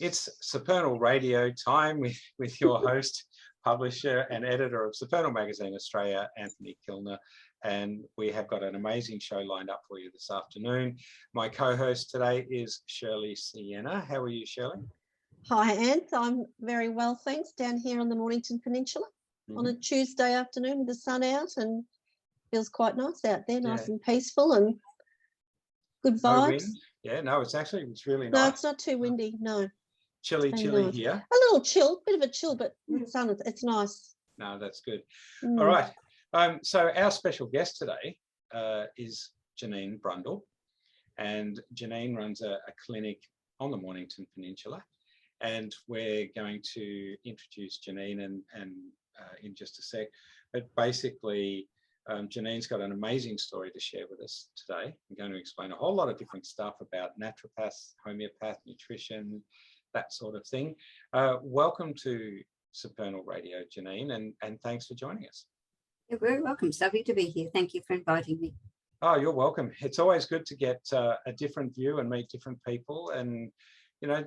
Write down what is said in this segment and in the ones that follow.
It's Supernal Radio time with your host, publisher and editor of Supernal Magazine Australia, Anthony KIlner. And we have got an amazing show lined up for you this afternoon. My co-host today is ShirleySienna. How are you, Shirley? Hi, Anth. I'm very well, thanks, down here on the Mornington Peninsula on a Tuesday afternoon with the sun out, and feels quite nice out there, nice and peaceful and good vibes. No wind? Yeah, no, it's really nice. No, it's not too windy, no. Chilly nice. Here. A little chill, bit of a chill, but the sun, it's nice. No, that's good. All right. So our special guest today is Janine Brundle, and Janine runs a clinic on the Mornington Peninsula, and we're going to introduce Janine and in just a sec. But basically, Janine's got an amazing story to share with us today. I'm going to explain a whole lot of different stuff about naturopath, homeopath, nutrition, that sort of thing. Welcome to Supernal Radio, Janine, and thanks for joining us. You're very welcome. It's lovely to be here. Thank you for inviting me. Oh, you're welcome. It's always good to get a different view and meet different people and, you know,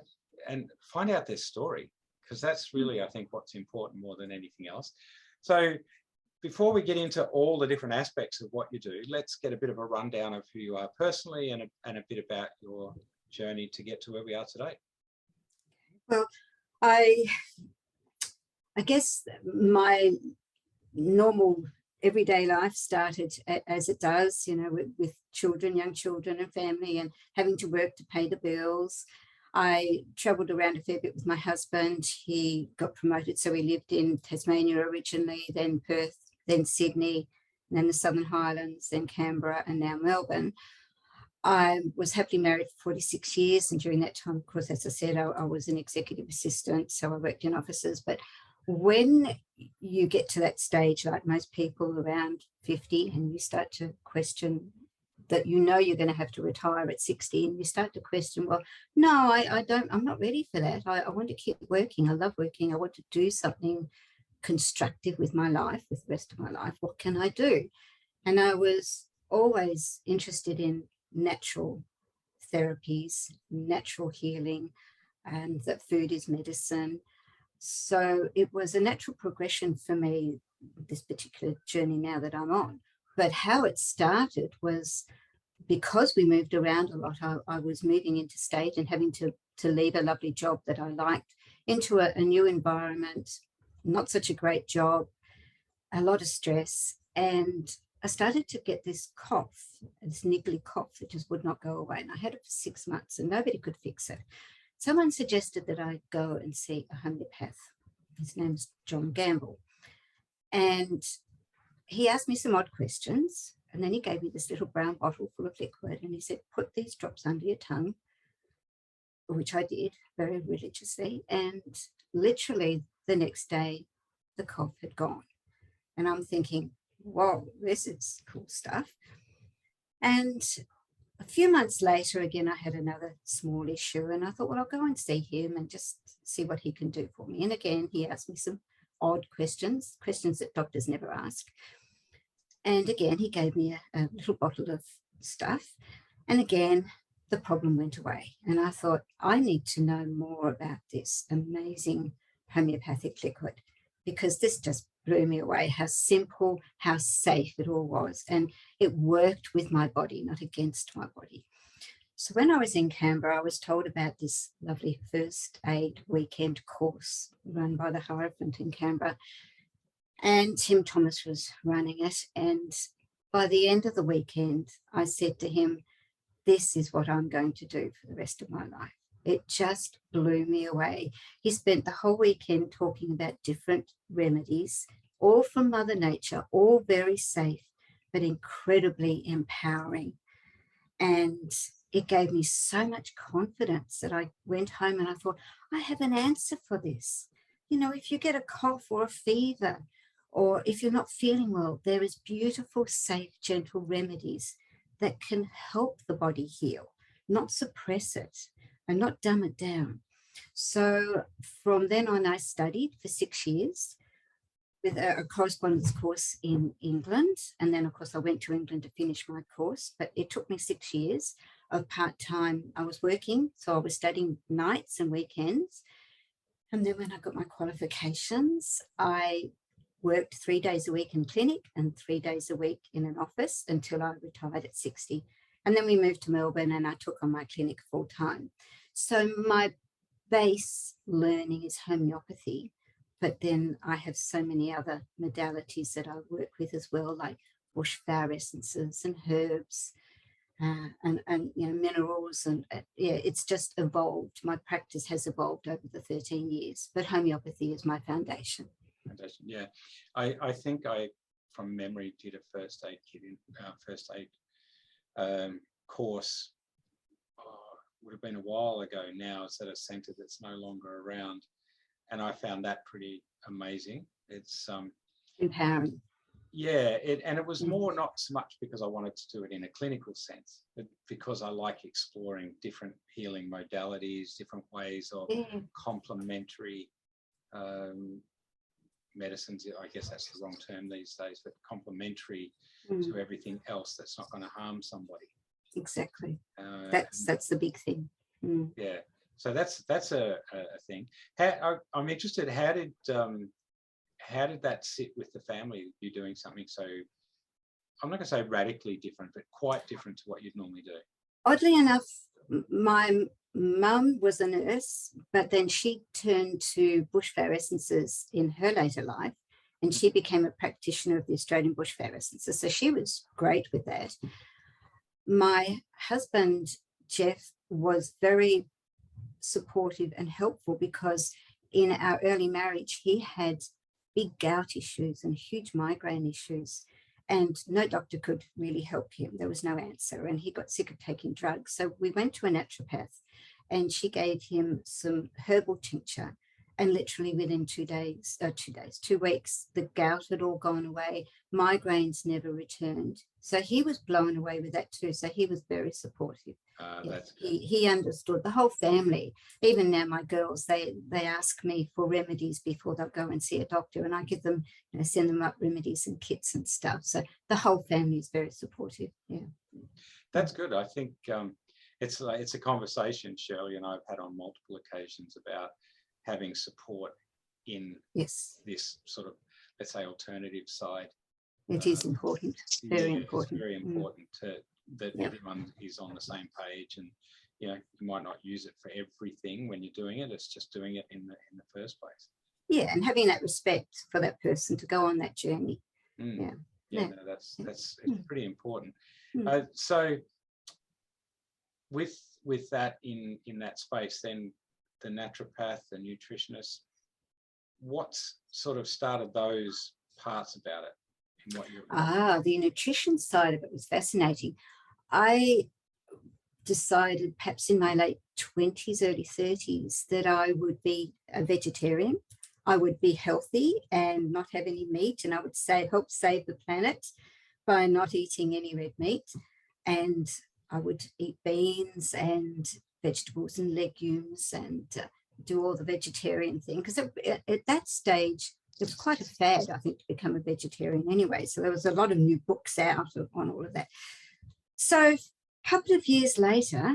and find out their story, because that's really, I think, what's important more than anything else. So before we get into all the different aspects of what you do, let's get a bit of a rundown of who you are personally and a bit about your journey to get to where we are today. Well, I guess my normal everyday life started as it does, you know, with children, young children and family, and having to work to pay the bills. I travelled around a fair bit with my husband. He got promoted, so we lived in Tasmania originally, then Perth, then Sydney, then the Southern Highlands, then Canberra, and now Melbourne. I was happily married for 46 years, and during that time, of course, as I said, I was an executive assistant, so I worked in offices. But when you get to that stage, like most people around 50, and you start to question that, you know, you're going to have to retire at 60, and you start to question, well, no, I'm not ready for that. I want to keep working. I love working. I want to do something constructive with my life, with the rest of my life. What can I do? And I was always interested in natural therapies, natural healing, and that food is medicine. So it was a natural progression for me, this particular journey now that I'm on. But how it started was because we moved around a lot. I was moving interstate and having to leave a lovely job that I liked into a new environment, not such a great job, a lot of stress. And I started to get this cough, this niggly cough that just would not go away. And I had it for 6 months and nobody could fix it. Someone suggested that I go and see a homeopath. His name's John Gamble. And he asked me some odd questions. And then he gave me this little brown bottle full of liquid. And he said, put these drops under your tongue, which I did very religiously. And literally the next day, the cough had gone. And I'm thinking, whoa, this is cool stuff. And a few months later, again, I had another small issue, and I thought, well, I'll go and see him and just see what he can do for me. And again, he asked me some odd questions that doctors never ask. And again, he gave me a little bottle of stuff. And again, the problem went away. And I thought, I need to know more about this amazing homeopathic liquid, because this just blew me away, how simple, how safe it all was. And it worked with my body, not against my body. So when I was in Canberra, I was told about this lovely first aid weekend course run by the Hierophant in Canberra. And Tim Thomas was running it. And by the end of the weekend, I said to him, this is what I'm going to do for the rest of my life. It just blew me away. He spent the whole weekend talking about different remedies, all from Mother Nature, all very safe, but incredibly empowering. And it gave me so much confidence that I went home and I thought, I have an answer for this. You know, if you get a cough or a fever, or if you're not feeling well, there is beautiful, safe, gentle remedies that can help the body heal, not suppress it and not dumb it down. So from then on, I studied for 6 years. with a correspondence course in England. And then, of course, I went to England to finish my course, but it took me 6 years of part-time. I was working, so I was studying nights and weekends. And then when I got my qualifications, I worked 3 days a week in clinic and 3 days a week in an office until I retired at 60. And then we moved to Melbourne and I took on my clinic full time. So my base learning is homeopathy, but then I have so many other modalities that I work with as well, like bush flower essences and herbs and you know, minerals. And yeah, it's just evolved. My practice has evolved over the 13 years, but homeopathy is my foundation. Yeah, I think I, from memory, did a first aid course. Would have been a while ago now. It's at a centre that's no longer around, and I found that pretty amazing. It's empowering. Yeah, and it was more not so much because I wanted to do it in a clinical sense, but because I like exploring different healing modalities, different ways of complementary medicines. I guess that's the wrong term these days, but complementary to everything else that's not going to harm somebody. Exactly. That's the big thing. Yeah. So that's a thing. I'm interested. How did that sit with the family? You doing something so, I'm not going to say radically different, but quite different to what you'd normally do? Oddly enough, my mum was a nurse, but then she turned to bushflower essences in her later life, and she became a practitioner of the Australian bushflower essences. So she was great with that. My husband, Jeff, was very supportive and helpful because in our early marriage, he had big gout issues and huge migraine issues, and no doctor could really help him. There was no answer, and he got sick of taking drugs. So we went to a naturopath, and she gave him some herbal tincture, and literally within 2 weeks, the gout had all gone away. Migraines never returned. So he was blown away with that too. So he was very supportive. That's he understood. The whole family. Even now, my girls, they ask me for remedies before they'll go and see a doctor, and I give them, send them up remedies and kits and stuff. So the whole family is very supportive. Yeah, that's good. I think it's a conversation Shirley and I've had on multiple occasions about having support in this sort of, let's say, alternative side. It is important, very important. It's very important that everyone is on the same page, and you might not use it for everything when you're doing it. It's just doing it in the first place. Yeah, and having that respect for that person to go on that journey. No, that's it's pretty important. So with that in that space, then the naturopath, the nutritionist, what's sort of started those parts about it? The nutrition side of it was fascinating. I decided perhaps in my late 20s, early 30s, that I would be a vegetarian. I would be healthy and not have any meat, and I would help save the planet by not eating any red meat. And I would eat beans and vegetables and legumes and do all the vegetarian thing. Because at that stage, it was quite a fad, I think, to become a vegetarian anyway. So there was a lot of new books out on all of that. So a couple of years later,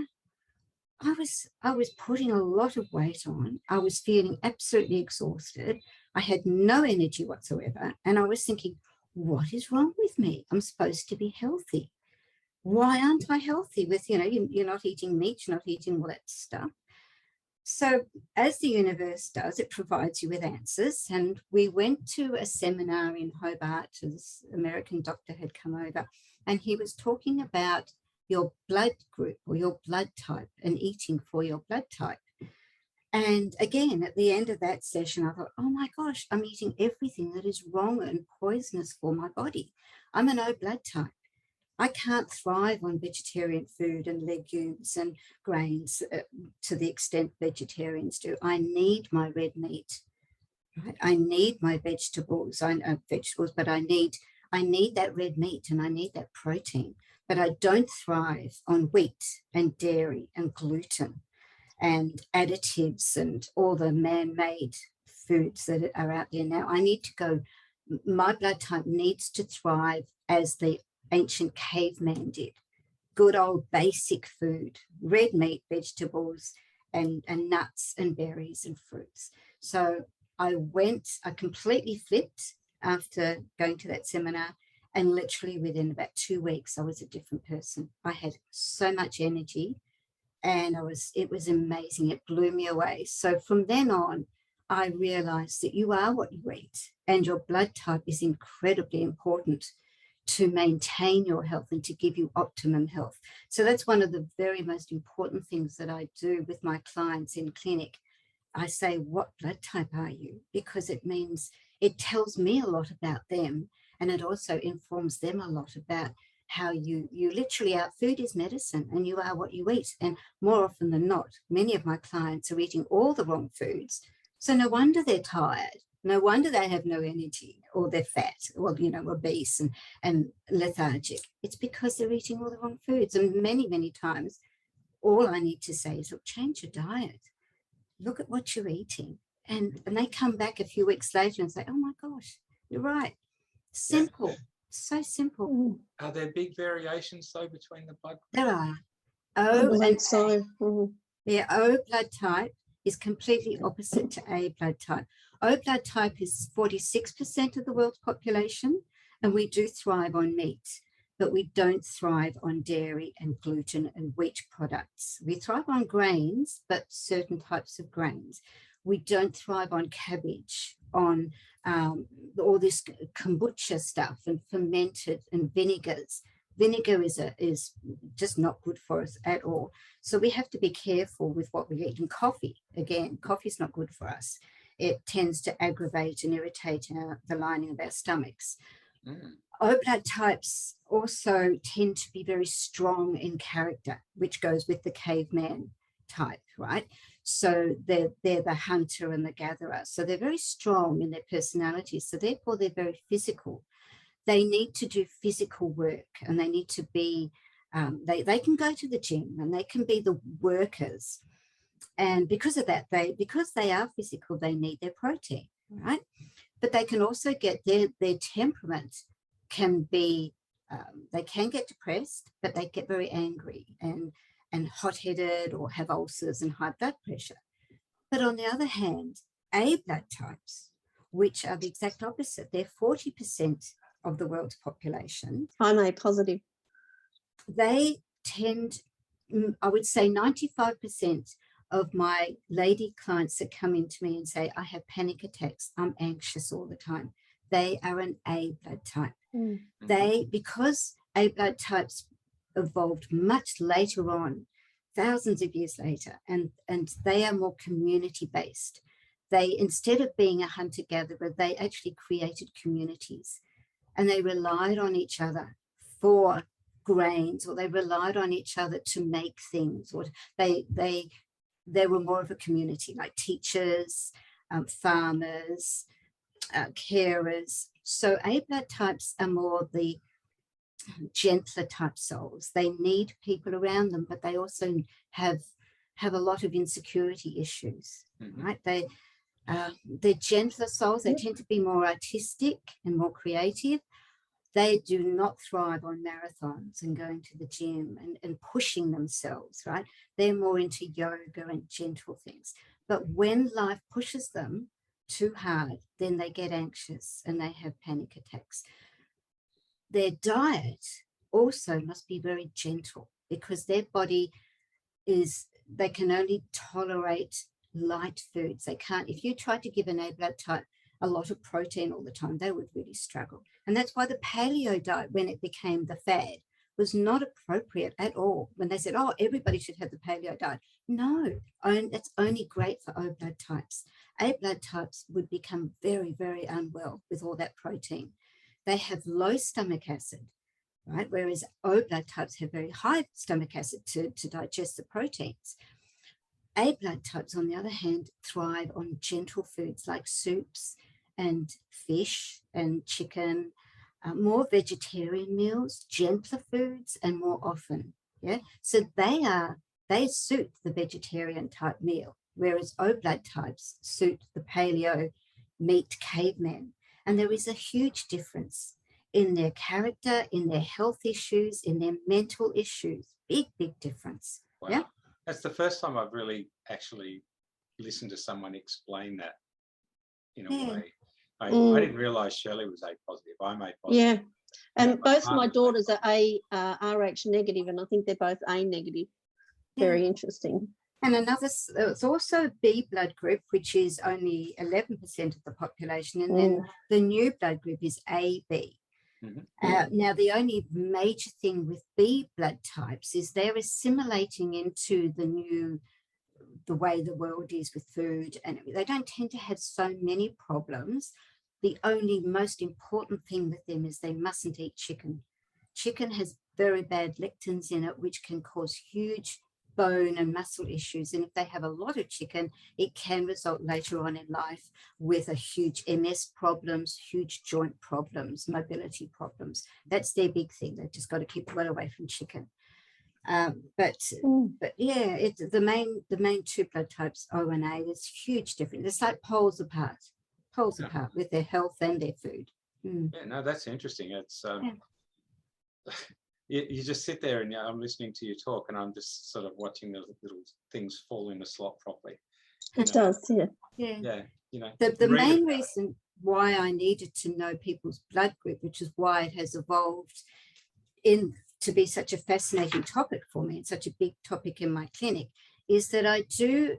I was putting a lot of weight on. I was feeling absolutely exhausted. I had no energy whatsoever. And I was thinking, what is wrong with me? I'm supposed to be healthy. Why aren't I healthy with, you're not eating meat, you're not eating all that stuff. So as the universe does, it provides you with answers. And we went to a seminar in Hobart. This American doctor had come over, and he was talking about your blood group or your blood type and eating for your blood type. And again, at the end of that session, I thought, oh my gosh, I'm eating everything that is wrong and poisonous for my body. I'm an O blood type. I can't thrive on vegetarian food and legumes and grains to the extent vegetarians do. I need my red meat. Right? I need my vegetables. I know vegetables, but I need that red meat and I need that protein. But I don't thrive on wheat and dairy and gluten and additives and all the man-made foods that are out there now. I need to go my blood type needs to thrive as the ancient caveman did. Good old basic food, red meat, vegetables, and nuts and berries and fruits. So I completely flipped after going to that seminar, and literally within about 2 weeks, I was a different person. I had so much energy, and it was amazing. It blew me away. So from then on, I realized that you are what you eat, and your blood type is incredibly important to maintain your health and to give you optimum health. So that's one of the very most important things that I do with my clients in clinic. I say, what blood type are you? Because it tells me a lot about them, and it also informs them a lot about how you literally are. Food is medicine, and you are what you eat. And more often than not, many of my clients are eating all the wrong foods. So no wonder they're tired. No wonder they have no energy, or they're fat, or, obese and lethargic. It's because they're eating all the wrong foods. And many, many times, all I need to say is, look, change your diet. Look at what you're eating. And they come back a few weeks later and say, oh my gosh, you're right. Simple. Yeah. So simple. Are there big variations, though, between the blood? There are. O blood type is completely opposite to A blood type. O blood type is 46% of the world's population, and we do thrive on meat, but we don't thrive on dairy and gluten and wheat products. We thrive on grains, but certain types of grains. We don't thrive on cabbage, on all this kombucha stuff and fermented and vinegars. Vinegar is just not good for us at all. So we have to be careful with what we eat. And coffee, again, coffee's not good for us. It tends to aggravate and irritate the lining of our stomachs. O blood types also tend to be very strong in character, which goes with the caveman type, right? So they're the hunter and the gatherer. So they're very strong in their personalities. So therefore, they're very physical. They need to do physical work, and they need to be, they can go to the gym and they can be the workers. And because of that, because they are physical, they need their protein, right? But they can also get their temperament can be, they can get depressed, but they get very angry and hot-headed, or have ulcers and high blood pressure. But on the other hand, A blood types, which are the exact opposite, they're 40% of the world's population. I'm A positive. They tend, I would say 95% of my lady clients that come into me and say, I have panic attacks, I'm anxious all the time, they are an A blood type. Because A blood types evolved much later on, thousands of years later, and they are more community-based. They, instead of being a hunter-gatherer, they actually created communities, and they relied on each other for grains, or they relied on each other to make things, or they were more of a community, like teachers, farmers, carers. So A blood types are more the gentler type souls. They need people around them, but they also have a lot of insecurity issues, right? They're gentler souls. They tend to be more artistic and more creative. They do not thrive on marathons and going to the gym and pushing themselves, right? They're more into yoga and gentle things. But when life pushes them too hard, then they get anxious and they have panic attacks. Their diet also must be very gentle, because their body they can only tolerate light foods. They can't, if you try to give an A blood type a lot of protein all the time, they would really struggle. And that's why the paleo diet, when it became the fad, was not appropriate at all. When they said, oh, everybody should have the paleo diet. No, it's only great for O blood types. A blood types would become very, very unwell with all that protein. They have low stomach acid, right? Whereas O blood types have very high stomach acid to digest the proteins. A blood types, on the other hand, thrive on gentle foods like soups and fish and chicken, more vegetarian meals, gentler foods, and more often. Yeah, so they suit the vegetarian type meal, whereas O blood types suit the paleo meat caveman. And there is a huge difference in their character, in their health issues, in their mental issues. Big, big difference. Wow. Yeah. That's the first time I've really actually listened to someone explain that in a way. I didn't realise Shirley was A positive. I'm A positive. Yeah. And both my partner's daughters are RH negative, and I think they're both A negative. Very interesting. And it's also B blood group, which is only 11% of the population. And then the new blood group is AB. Now, the only major thing with B blood types is they're assimilating into the way the world is with food, and they don't tend to have so many problems. The only most important thing with them is they mustn't eat chicken. Chicken has very bad lectins in it, which can cause huge bone and muscle issues. And if they have a lot of chicken, it can result later on in life with a huge MS problems, huge joint problems, mobility problems. That's their big thing. They've just got to keep well away from chicken. But yeah, it's the main two blood types, O and A, there's huge difference. It's like poles apart with their health and their food. Yeah, no, that's interesting. It's you just sit there and I'm listening to you talk, and I'm just sort of watching the little things fall in the slot properly. It does, yeah. Yeah, The main reason why I needed to know people's blood group, which is why it has evolved to be such a fascinating topic for me and such a big topic in my clinic, is that I do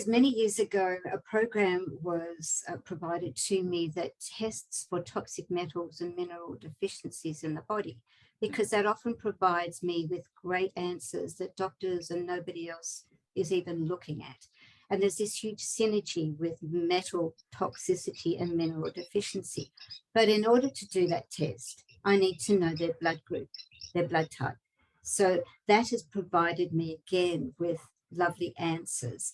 many years ago, a program was provided to me that tests for toxic metals and mineral deficiencies in the body, because that often provides me with great answers that doctors and nobody else is even looking at. And there's this huge synergy with metal toxicity and mineral deficiency. But in order to do that test, I need to know their blood group, their blood type. So that has provided me again with lovely answers,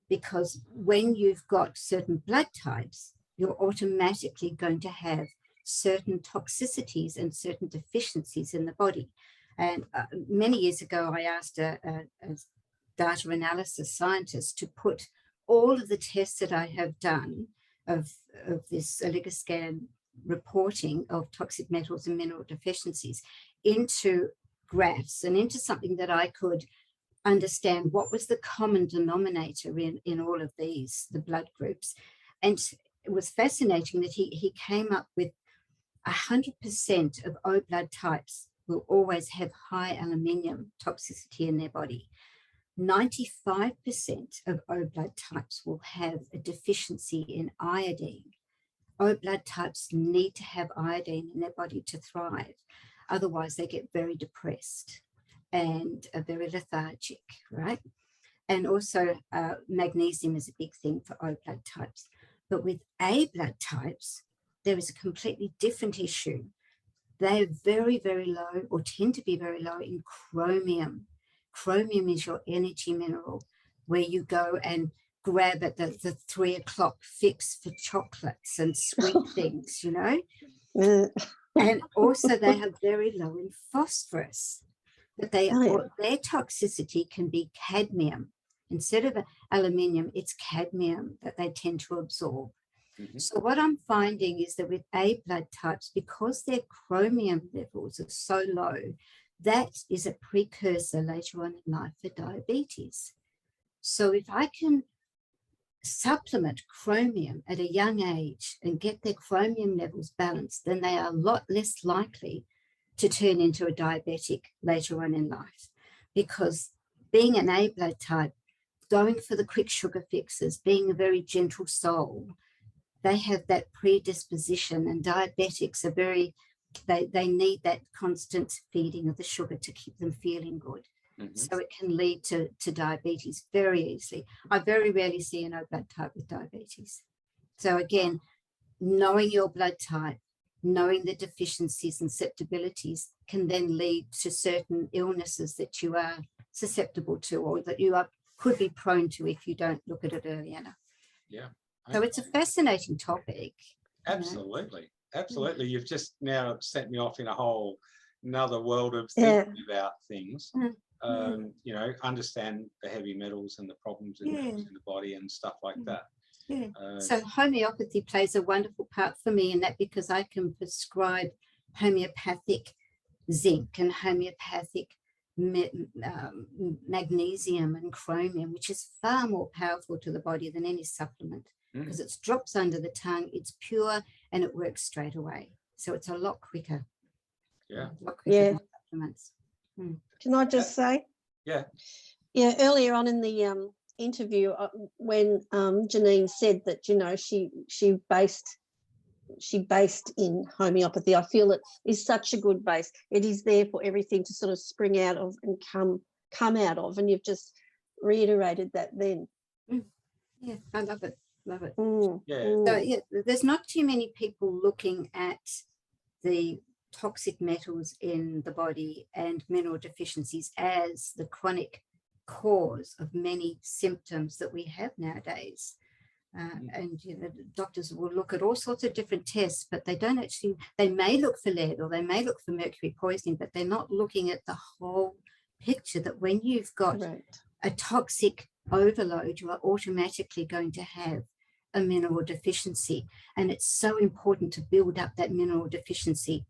because when you've got certain blood types, you're automatically going to have certain toxicities and certain deficiencies in the body. And many years ago, I asked a data analysis scientist to put all of the tests that I have done of this oligoscan reporting of toxic metals and mineral deficiencies into graphs and into something that I could understand what was the common denominator in all of these, the blood groups. And it was fascinating that he came up with 100% of O blood types will always have high aluminium toxicity in their body. 95% of O blood types will have a deficiency in iodine. O blood types need to have iodine in their body to thrive. Otherwise, they get very depressed and are very lethargic, right? And also magnesium is a big thing for O blood types. But with A blood types, there is a completely different issue. They're very, very low, or tend to be very low, in chromium. Chromium is your energy mineral, where you go and grab at the 3 o'clock fix for chocolates and sweet things, And also they have very low in phosphorus. But their toxicity can be cadmium. Instead of aluminium, it's cadmium that they tend to absorb. So what I'm finding is that with A blood types, because their chromium levels are so low, that is a precursor later on in life for diabetes. So if I can supplement chromium at a young age and get their chromium levels balanced, then they are a lot less likely to turn into a diabetic later on in life. Because being an A blood type, going for the quick sugar fixes, being a very gentle soul, they have that predisposition, and diabetics are they need that constant feeding of the sugar to keep them feeling good. So it can lead to diabetes very easily. I very rarely see an O blood type with diabetes. So again, knowing your blood type, knowing the deficiencies and susceptibilities can then lead to certain illnesses that you are susceptible to, or that you could be prone to if you don't look at it early enough. Yeah. So it's a fascinating topic. Absolutely. Absolutely. You've just now sent me off in another world of thinking about things. Understand the heavy metals and the problems in the body and stuff like that. Yeah. So homeopathy plays a wonderful part for me in that, because I can prescribe homeopathic zinc and homeopathic magnesium and chromium, which is far more powerful to the body than any supplement, because it drops under the tongue, it's pure, and it works straight away. So it's a lot quicker. Yeah. A lot quicker than supplements. Can I just say? Yeah. Yeah, earlier on in the interview, when Janine said that, you know, she based in homeopathy, I feel it is such a good base. It is there for everything to sort of spring out of and come out of, and you've just reiterated that then. Yeah, I love it. Love it. Yeah. So yeah, there's not too many people looking at the toxic metals in the body and mineral deficiencies as the chronic cause of many symptoms that we have nowadays. And you know, doctors will look at all sorts of different tests, but they don't actually, they may look for lead or they may look for mercury poisoning, but they're not looking at the whole picture, that when you've got a toxic overload, you are automatically going to have a mineral deficiency. And it's so important to build up that mineral deficiency,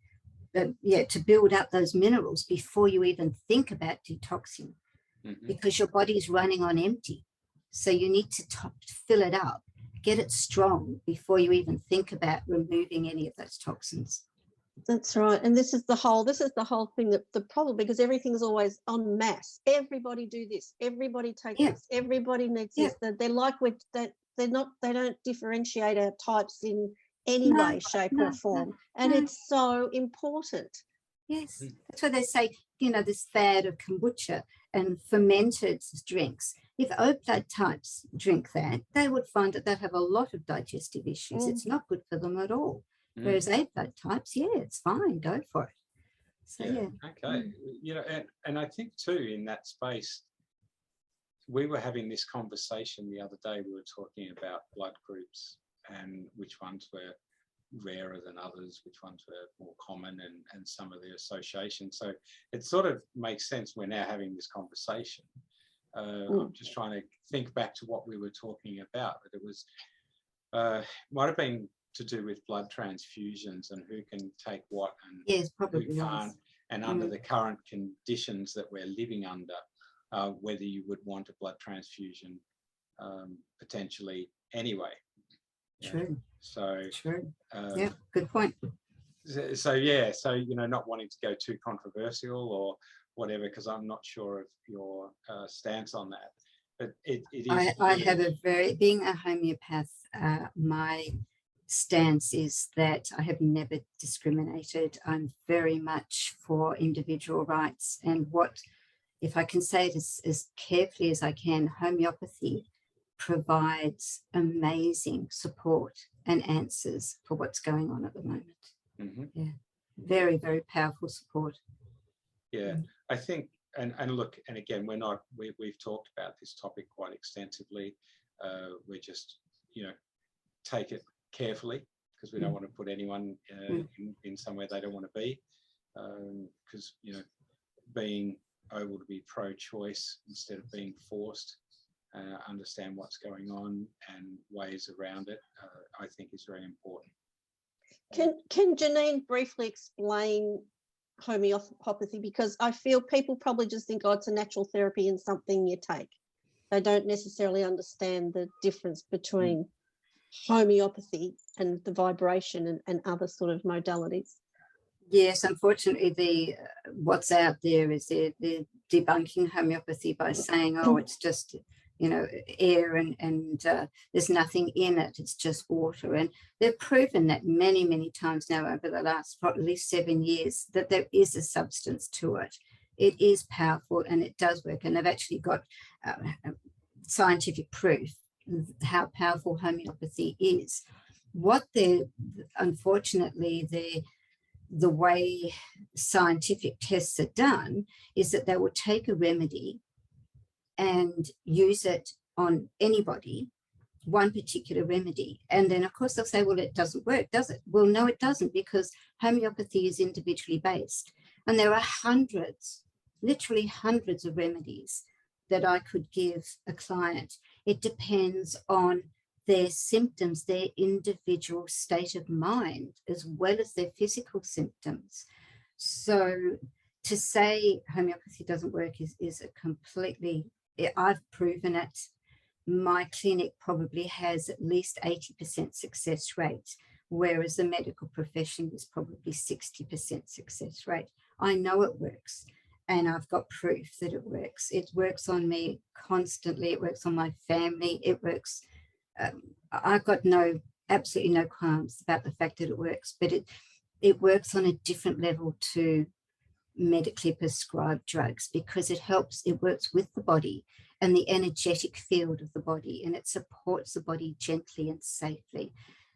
to build up those minerals before you even think about detoxing, because your body is running on empty. So you need to fill it up, get it strong before you even think about removing any of those toxins. That's right. And this is the whole thing, that the problem, because everything's always en masse. Everybody do this, everybody take this, everybody needs this. They're like, they don't differentiate our types in any way, shape or form. And it's so important. Yes, that's why they say, you know, this fad of kombucha and fermented drinks. If O blood types drink that, they would find that they'd have a lot of digestive issues. It's not good for them at all. Whereas A blood types, it's fine, go for it. So Okay. You know, and I think too, in that space, we were having this conversation the other day. We were talking about blood groups and which ones were rarer than others, which ones were more common, and some of the associations. So it sort of makes sense we're now having this conversation. I'm just trying to think back to what we were talking about, but it was might have been to do with blood transfusions and who can take what and who can't, and under the current conditions that we're living under, whether you would want a blood transfusion potentially anyway. True. So good point. So you know, not wanting to go too controversial or whatever, because I'm not sure of your stance on that, but it is. I have being a homeopath, my stance is that I have never discriminated. I'm very much for individual rights, and if I can say it as carefully as I can, homeopathy provides amazing support and answers for what's going on at the moment. Very, very powerful support. I think, and look, and again, we've talked about this topic quite extensively. We're just, you know, take it carefully, because we don't want to put anyone in somewhere they don't want to be, because, you know, being able to be pro-choice instead of being forced, understand what's going on and ways around it, I think is very important. Can Janine briefly explain homeopathy, because I feel people probably just think, it's a natural therapy and something you take. They don't necessarily understand the difference between homeopathy and the vibration and other sort of modalities. Yes, unfortunately, what's out there is they're debunking homeopathy by saying, it's just, you know, air and there's nothing in it, it's just water. And they've proven that many, many times now over the last at least 7 years that there is a substance to it. It is powerful and it does work. And they've actually got scientific proof how powerful homeopathy is. Unfortunately, the way scientific tests are done is that they will take a remedy and use it on anybody, one particular remedy. And then, of course, they'll say, well, it doesn't work, does it? Well, no, it doesn't, because homeopathy is individually based. And there are hundreds, literally hundreds of remedies that I could give a client. It depends on their symptoms, their individual state of mind, as well as their physical symptoms. So to say homeopathy doesn't work is a completely, I've proven it. My clinic probably has at least 80% success rate, whereas the medical profession is probably 60% success rate. I know it works, and I've got proof that it works. It works on me constantly. It works on my family. It works. I've got absolutely no qualms about the fact that it works, but it works on a different level to medically prescribed drugs, because it works with the body and the energetic field of the body, and it supports the body gently and safely.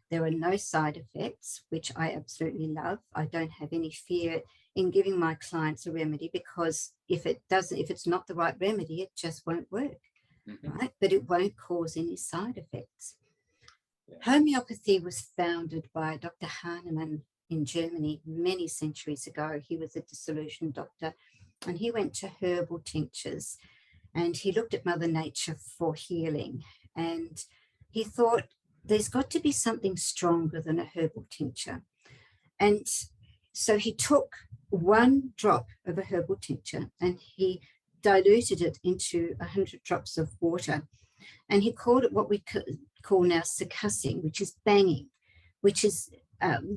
There are no side effects, which I absolutely love. I don't have any fear in giving my clients a remedy, because if it's not the right remedy, it just won't work, right? But it won't cause any side effects. Yeah. Homeopathy was founded by Dr. Hahnemann in Germany many centuries ago. He was a dissolution doctor, and he went to herbal tinctures, and he looked at Mother Nature for healing, and he thought there's got to be something stronger than a herbal tincture. And so he took one drop of a herbal tincture and he diluted it into 100 drops of water, and he called it what we call now succussing, which is banging, which is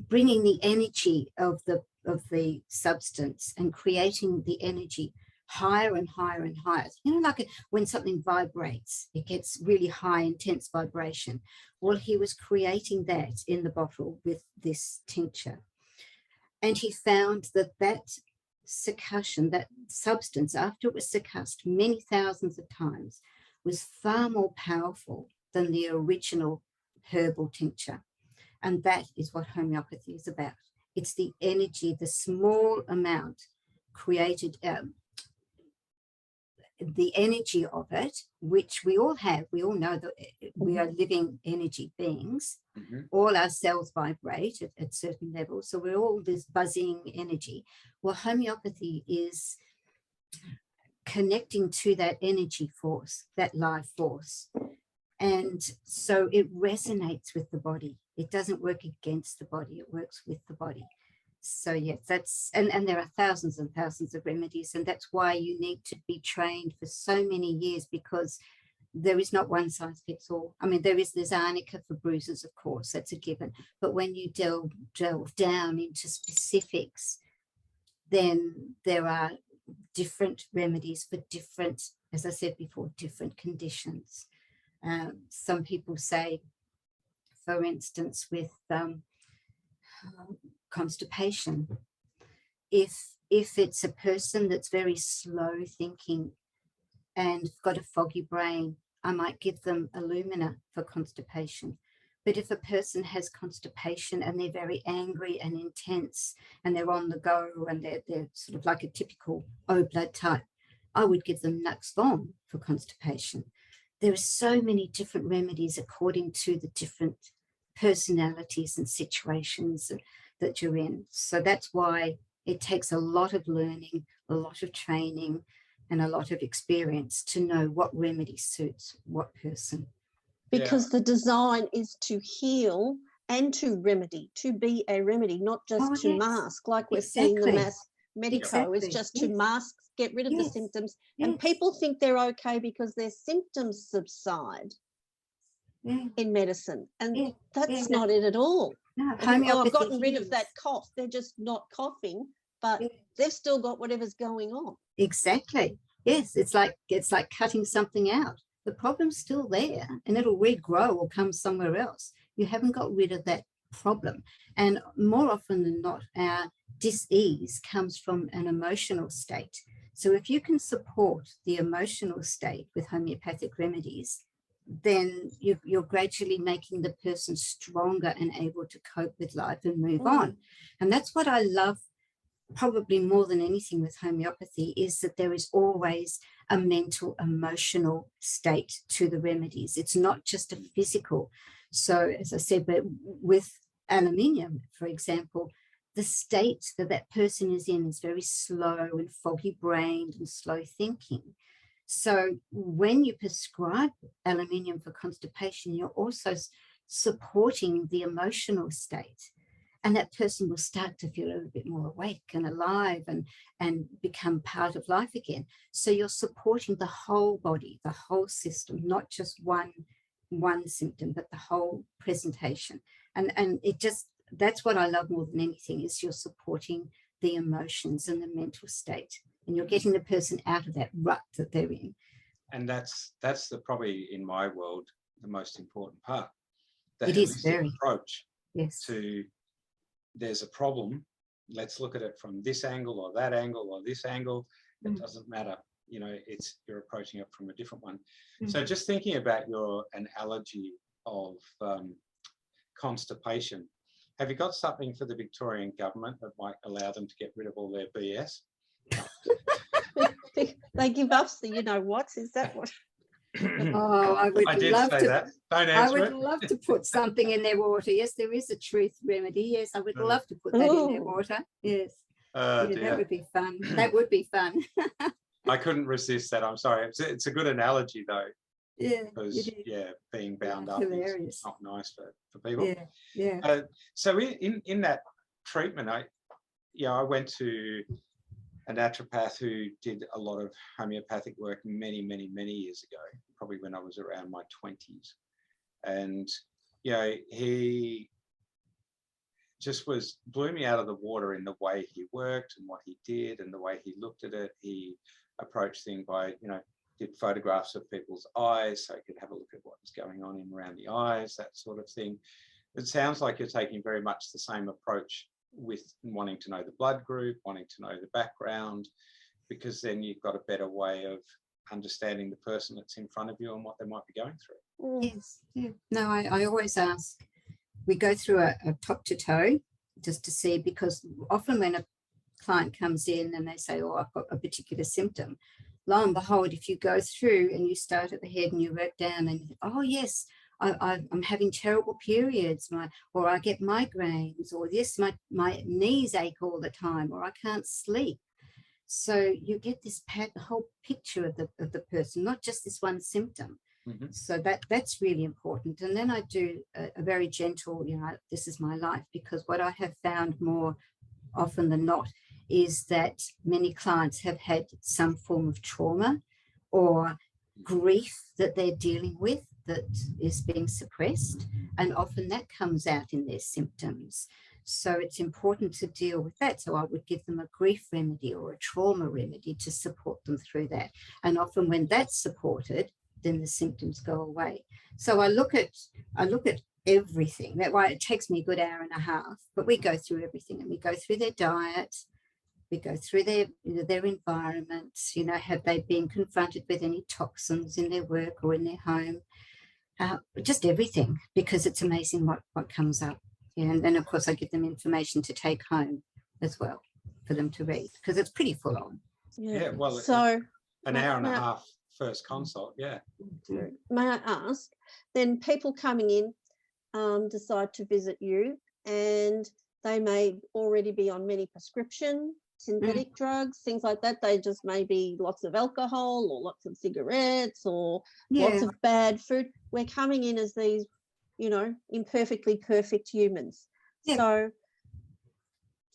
bringing the energy of the substance and creating the energy higher and higher and higher. You know, like when something vibrates, it gets really high, intense vibration. Well, he was creating that in the bottle with this tincture. And he found that succussion, that substance, after it was succussed many thousands of times, was far more powerful than the original herbal tincture. And that is what homeopathy is about. It's the energy, the small amount created, the energy of it, which we all have. We all know that we are living energy beings. All our cells vibrate at certain levels. So we're all this buzzing energy. Well, homeopathy is connecting to that energy force, that life force. And so it resonates with the body. It doesn't work against the body. It works with the body. So yes, and there are thousands and thousands of remedies, and that's why you need to be trained for so many years, because there is not one size fits all. I mean, there's arnica for bruises, of course, that's a given. But when you delve down into specifics, then there are different remedies for different, as I said before, different conditions. Some people say, for instance, with constipation, if it's a person that's very slow thinking and got a foggy brain, I might give them alumina for constipation. But if a person has constipation and they're very angry and intense and they're on the go and they're sort of like a typical O blood type, I would give them Nux Vom for constipation. There are so many different remedies according to the different personalities and situations that you're in. So that's why it takes a lot of learning, a lot of training, and a lot of experience to know what remedy suits what person. Because the design is to heal and to remedy, to be a remedy, not just to mask, like we're seeing the mass medico. It's just to mask, get rid of the symptoms. And people think they're okay because their symptoms subside in medicine. And that's not it at all. No, I've gotten rid of that cough. They're just not coughing, but they've still got whatever's going on. Exactly. Yes, it's like cutting something out. The problem's still there, and it'll regrow or come somewhere else. You haven't got rid of that problem. And more often than not, our dis-ease comes from an emotional state. So if you can support the emotional state with homeopathic remedies, then you're gradually making the person stronger and able to cope with life and move on. And that's what I love probably more than anything with homeopathy, is that there is always a mental, emotional state to the remedies. It's not just a physical. So as I said, but with aluminium, for example, the state that person is in is very slow and foggy brained and slow thinking. So when you prescribe aluminium for constipation, you're also supporting the emotional state. And that person will start to feel a little bit more awake and alive and become part of life again. So you're supporting the whole body, the whole system, not just one symptom, but the whole presentation. And it just, that's what I love more than anything, is you're supporting the emotions and the mental state. And you're getting the person out of that rut that they're in. And that's probably, in my world, the most important part. The It is very approach. Yes. To, there's a problem, let's look at it from this angle or that angle or this angle. It doesn't matter, you know, you're approaching it from a different one. So just thinking about your analogy of constipation, have you got something for the Victorian government that might allow them to get rid of all their BS? They give us the you-know-whats, is that what? Oh, I would love to. That. Don't answer I would love to put something in their water. Yes, there is a truth remedy. Yes, I would love to put that in their water. Yes. Yeah, that would be fun. That would be fun. I couldn't resist that. I'm sorry. It's a good analogy though. Yeah. Because being bound up is not nice for people. Yeah. Yeah. So in that treatment, I went to a naturopath who did a lot of homeopathic work many, many, many years ago, probably when I was around my 20s. And, you know, he just blew me out of the water in the way he worked and what he did and the way he looked at it. He approached things by, you know, did photographs of people's eyes so he could have a look at what was going on in around the eyes, that sort of thing. It sounds like you're taking very much the same approach with wanting to know the blood group, wanting to know the background, because then you've got a better way of understanding the person that's in front of you and what they might be going through. Yes. Yeah. No, I always ask, we go through a top to toe just to see, because often when a client comes in and they say, oh, I've got a particular symptom, lo and behold, if you go through and you start at the head and you work down and, oh yes, I'm having terrible periods, or I get migraines, or this, my knees ache all the time, or I can't sleep. So you get this whole picture of the person, not just this one symptom. So that's really important. And then I do a very gentle, you know, this is my life, because what I have found more often than not is that many clients have had some form of trauma or grief that they're dealing with that is being suppressed, and often that comes out in their symptoms. So it's important to deal with that. So I would give them a grief remedy or a trauma remedy to support them through that. And often when that's supported, then the symptoms go away. So I look at everything. That's why it takes me a good hour and a half, but we go through everything, and we go through their diet, we go through their environment, you know, have they been confronted with any toxins in their work or in their home, just everything, because it's amazing what comes up. Yeah, and then of course I give them information to take home as well for them to read, because it's pretty full on. Yeah, well, so an hour and a half first consult. Yeah. May I ask, then people coming in decide to visit you, and they may already be on many prescription synthetic drugs, things like that. They just may be lots of alcohol or lots of cigarettes or lots of bad food. We're coming in as these, you know, imperfectly perfect humans. So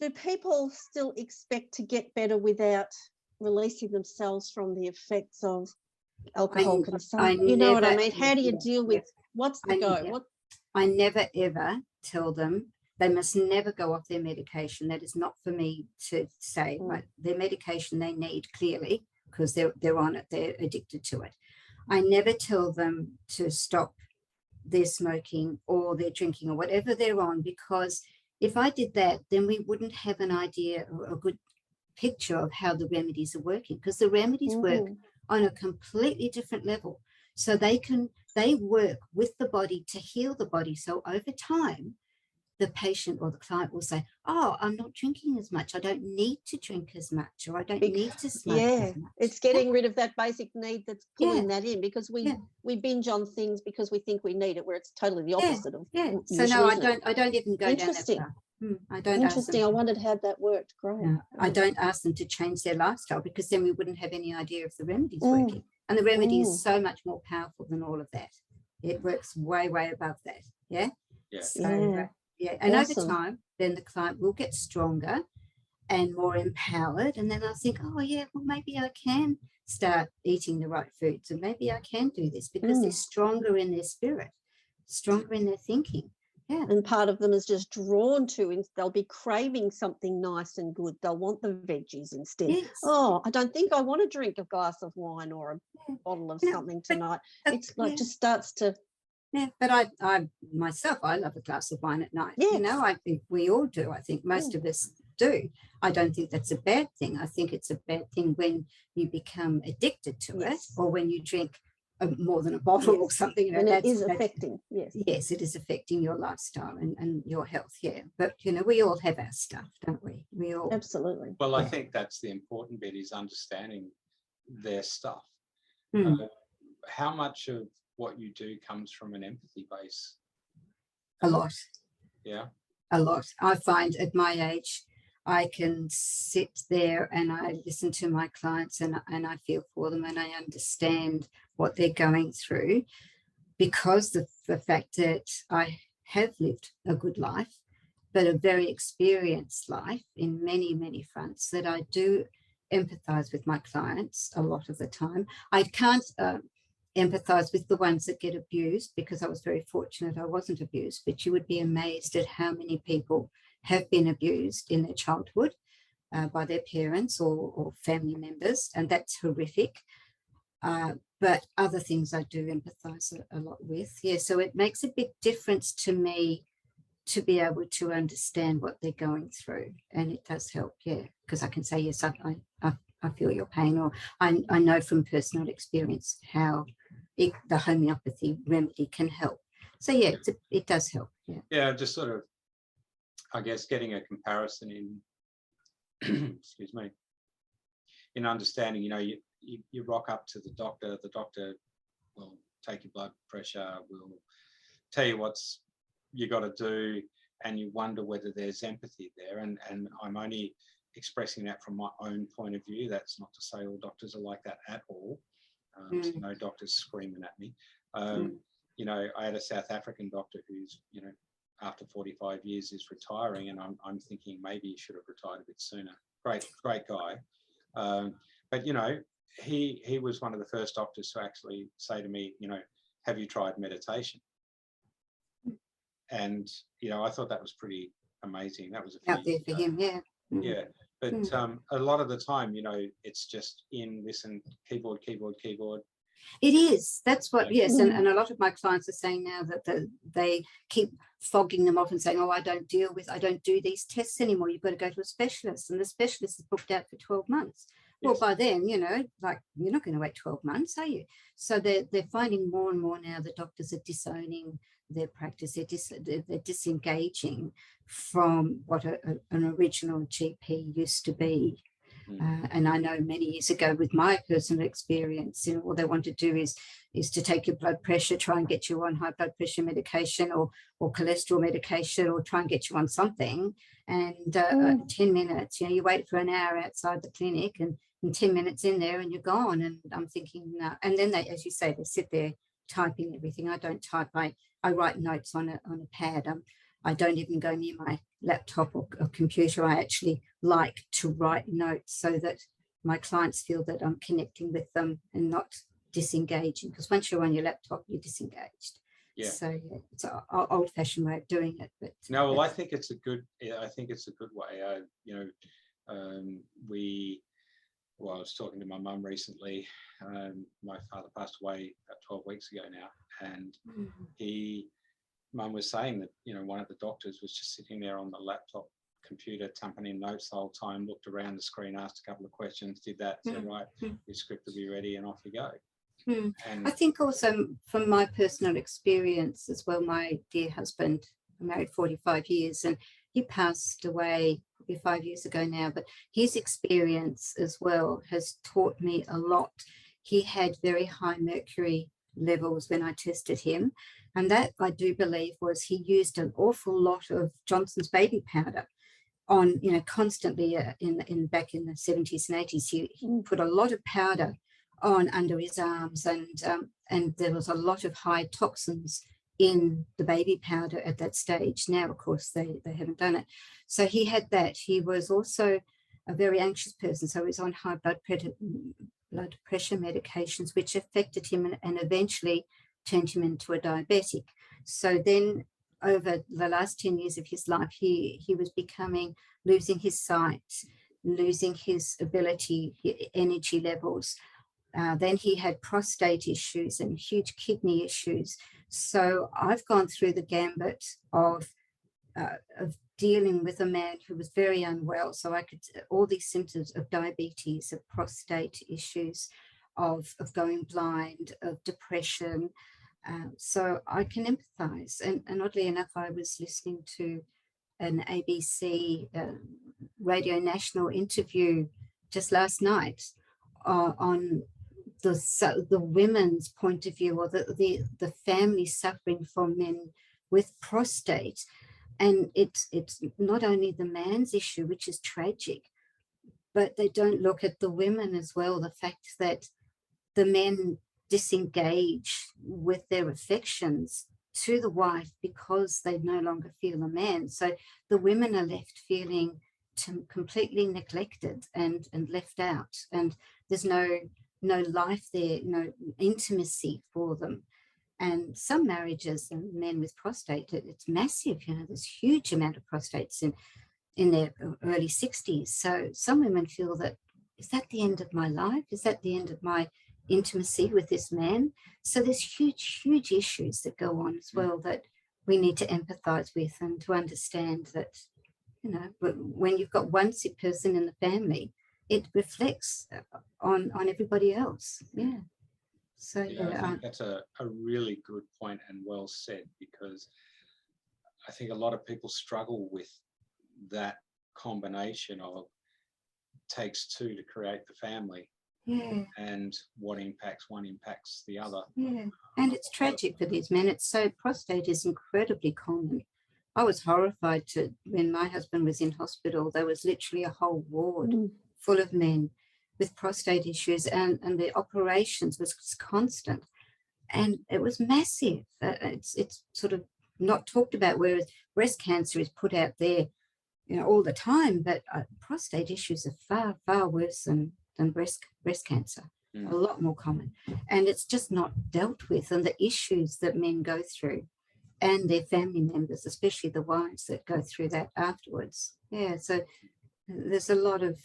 do people still expect to get better without releasing themselves from the effects of alcohol consumption? You know what I mean? How do you deal with what's the go? I never ever tell them they must never go off their medication. That is not for me to say. Right? Their medication they need, clearly, because they're on it, they're addicted to it. I never tell them to stop their smoking or their drinking or whatever they're on, because if I did that, then we wouldn't have an idea or a good picture of how the remedies are working, because the remedies work on a completely different level. So they work with the body to heal the body. So over time, the patient or the client will say, oh, I'm not drinking as much. I don't need to drink as much, or I don't need to smoke as much. It's getting rid of that basic need that's pulling that in, because we binge on things because we think we need it, where it's totally the opposite of So no, I don't even go down that far. I don't. Interesting. I wondered how that worked. Great. No, I don't ask them to change their lifestyle, because then we wouldn't have any idea if the remedy's working. And the remedy is so much more powerful than all of that. It works way, way above that. Yeah. Yeah. So, and Awesome. over time, then the client will get stronger and more empowered. And then I'll think, oh, yeah, well, maybe I can start eating the right foods, and maybe I can do this, because they're stronger in their spirit, stronger in their thinking. Yeah. And part of them is just drawn to, and they'll be craving something nice and good. They'll want the veggies instead. Yes. Oh, I don't think I want to drink a glass of wine or a bottle of something tonight. It's like just starts to. Yeah, but I myself, I love a glass of wine at night. Yes. You know, I think we all do. I think most of us do. I don't think that's a bad thing. I think it's a bad thing when you become addicted to it, or when you drink more than a bottle or something. You know, and it is affecting. Yes, it is affecting your lifestyle and your health. Yeah, but you know, we all have our stuff, don't we? We all absolutely. Well, I think that's the important bit, is understanding their stuff. How much of what you do comes from an empathy base? A lot. Yeah. A lot. I find at my age, I can sit there and I listen to my clients, and I feel for them, and I understand what they're going through, because the fact that I have lived a good life, but a very experienced life in many, many fronts, that I do empathize with my clients a lot of the time. I can't empathize with the ones that get abused, because I was very fortunate I wasn't abused, but you would be amazed at how many people have been abused in their childhood by their parents or family members, and that's horrific. But other things I do empathize a lot with. Yeah, so it makes a big difference to me to be able to understand what they're going through, and it does help. Yeah, because I can say, yes, I feel your pain, or I know from personal experience how the homeopathy remedy can help. So yeah, it does help. Yeah. Yeah, just sort of, I guess, getting a comparison in, excuse me, in understanding. You know, you rock up to the doctor will take your blood pressure, will tell you what's you got to do, and you wonder whether there's empathy there. And I'm only expressing that from my own point of view. That's not to say all doctors are like that at all. So no doctors screaming at me. You know, I had a South African doctor who's, you know, after 45 years is retiring, and I'm thinking maybe he should have retired a bit sooner. Great guy. But, you know, he was one of the first doctors to actually say to me, you know, have you tried meditation? And, you know, I thought that was pretty amazing. That was out there for him, yeah. Yeah, but a lot of the time, you know, it's just listen, keyboard. It is. That's what, yes. And a lot of my clients are saying now that they keep fogging them off and saying, oh, I don't do these tests anymore. You've got to go to a specialist. And the specialist is booked out for 12 months. Well, by then, you know, like, you're not going to wait 12 months, are you? So they're finding more and more now that doctors are disowning their practice. They're disengaging from what an original GP used to be. And I know many years ago, with my personal experience, you know, all they want to do is to take your blood pressure, try and get you on high blood pressure medication or cholesterol medication, or try and get you on something. And 10 minutes, you know, you wait for an hour outside the clinic, and 10 minutes in there and you're gone. And I'm thinking, no. And then they, as you say, they sit there typing everything. I don't type. I write notes on a pad. I don't even go near my laptop or computer. I actually like to write notes so that my clients feel that I'm connecting with them and not disengaging. Because once you're on your laptop, you're disengaged. Yeah. So yeah, it's an old-fashioned way of doing it. But no, well, I think it's a good way. You know, I was talking to my mum recently. My father passed away about 12 weeks ago now, and Mum was saying that, you know, one of the doctors was just sitting there on the laptop computer, tamping in notes the whole time, looked around the screen, asked a couple of questions, did that, said, right, your script will be ready, and off you go. And I think also from my personal experience as well, my dear husband, I'm married 45 years, and he passed away probably 5 years ago now, but his experience as well has taught me a lot. He had very high mercury levels when I tested him, and that, I do believe, was he used an awful lot of Johnson's baby powder on, you know, constantly back in the 70s and 80s. He put a lot of powder on under his arms, and there was a lot of high toxins in the baby powder at that stage. Now, of course, they haven't done it. So he had that. He was also a very anxious person, so he was on high blood pressure medications, which affected him and eventually turned him into a diabetic. So then over the last 10 years of his life, he was losing his sight, losing his ability, energy levels. Then he had prostate issues and huge kidney issues. So I've gone through the gambit of dealing with a man who was very unwell. So I could, all these symptoms of diabetes, of prostate issues, of going blind, of depression. So I can empathize. And oddly enough, I was listening to an ABC Radio National interview just last night on the women's point of view, or the family suffering from men with prostate. And it's not only the man's issue, which is tragic, but they don't look at the women as well. The fact that the men disengage with their affections to the wife because they no longer feel a man. So the women are left feeling completely neglected and left out. And there's no life there, no intimacy for them. And some marriages and men with prostate, it's massive. You know, there's huge amount of prostates in their early 60s. So some women feel that, is that the end of my life? Is that the end of my intimacy with this man? So there's huge issues that go on as well that we need to empathize with, and to understand that, you know, when you've got one sick person in the family, it reflects on everybody else. Yeah. So yeah, I think that's a really good point and well said, because I think a lot of people struggle with that combination of takes two to create the family. Yeah. And what impacts one impacts the other. Yeah. And it's tragic for these men. Prostate is incredibly common. I was horrified when my husband was in hospital, there was literally a whole ward full of men with prostate issues, and the operations was constant, and it was massive. It's sort of not talked about, whereas breast cancer is put out there, you know, all the time, but prostate issues are far worse than breast cancer. A lot more common, and it's just not dealt with. And the issues that men go through, and their family members, especially the wives that go through that afterwards. Yeah, so there's a lot of,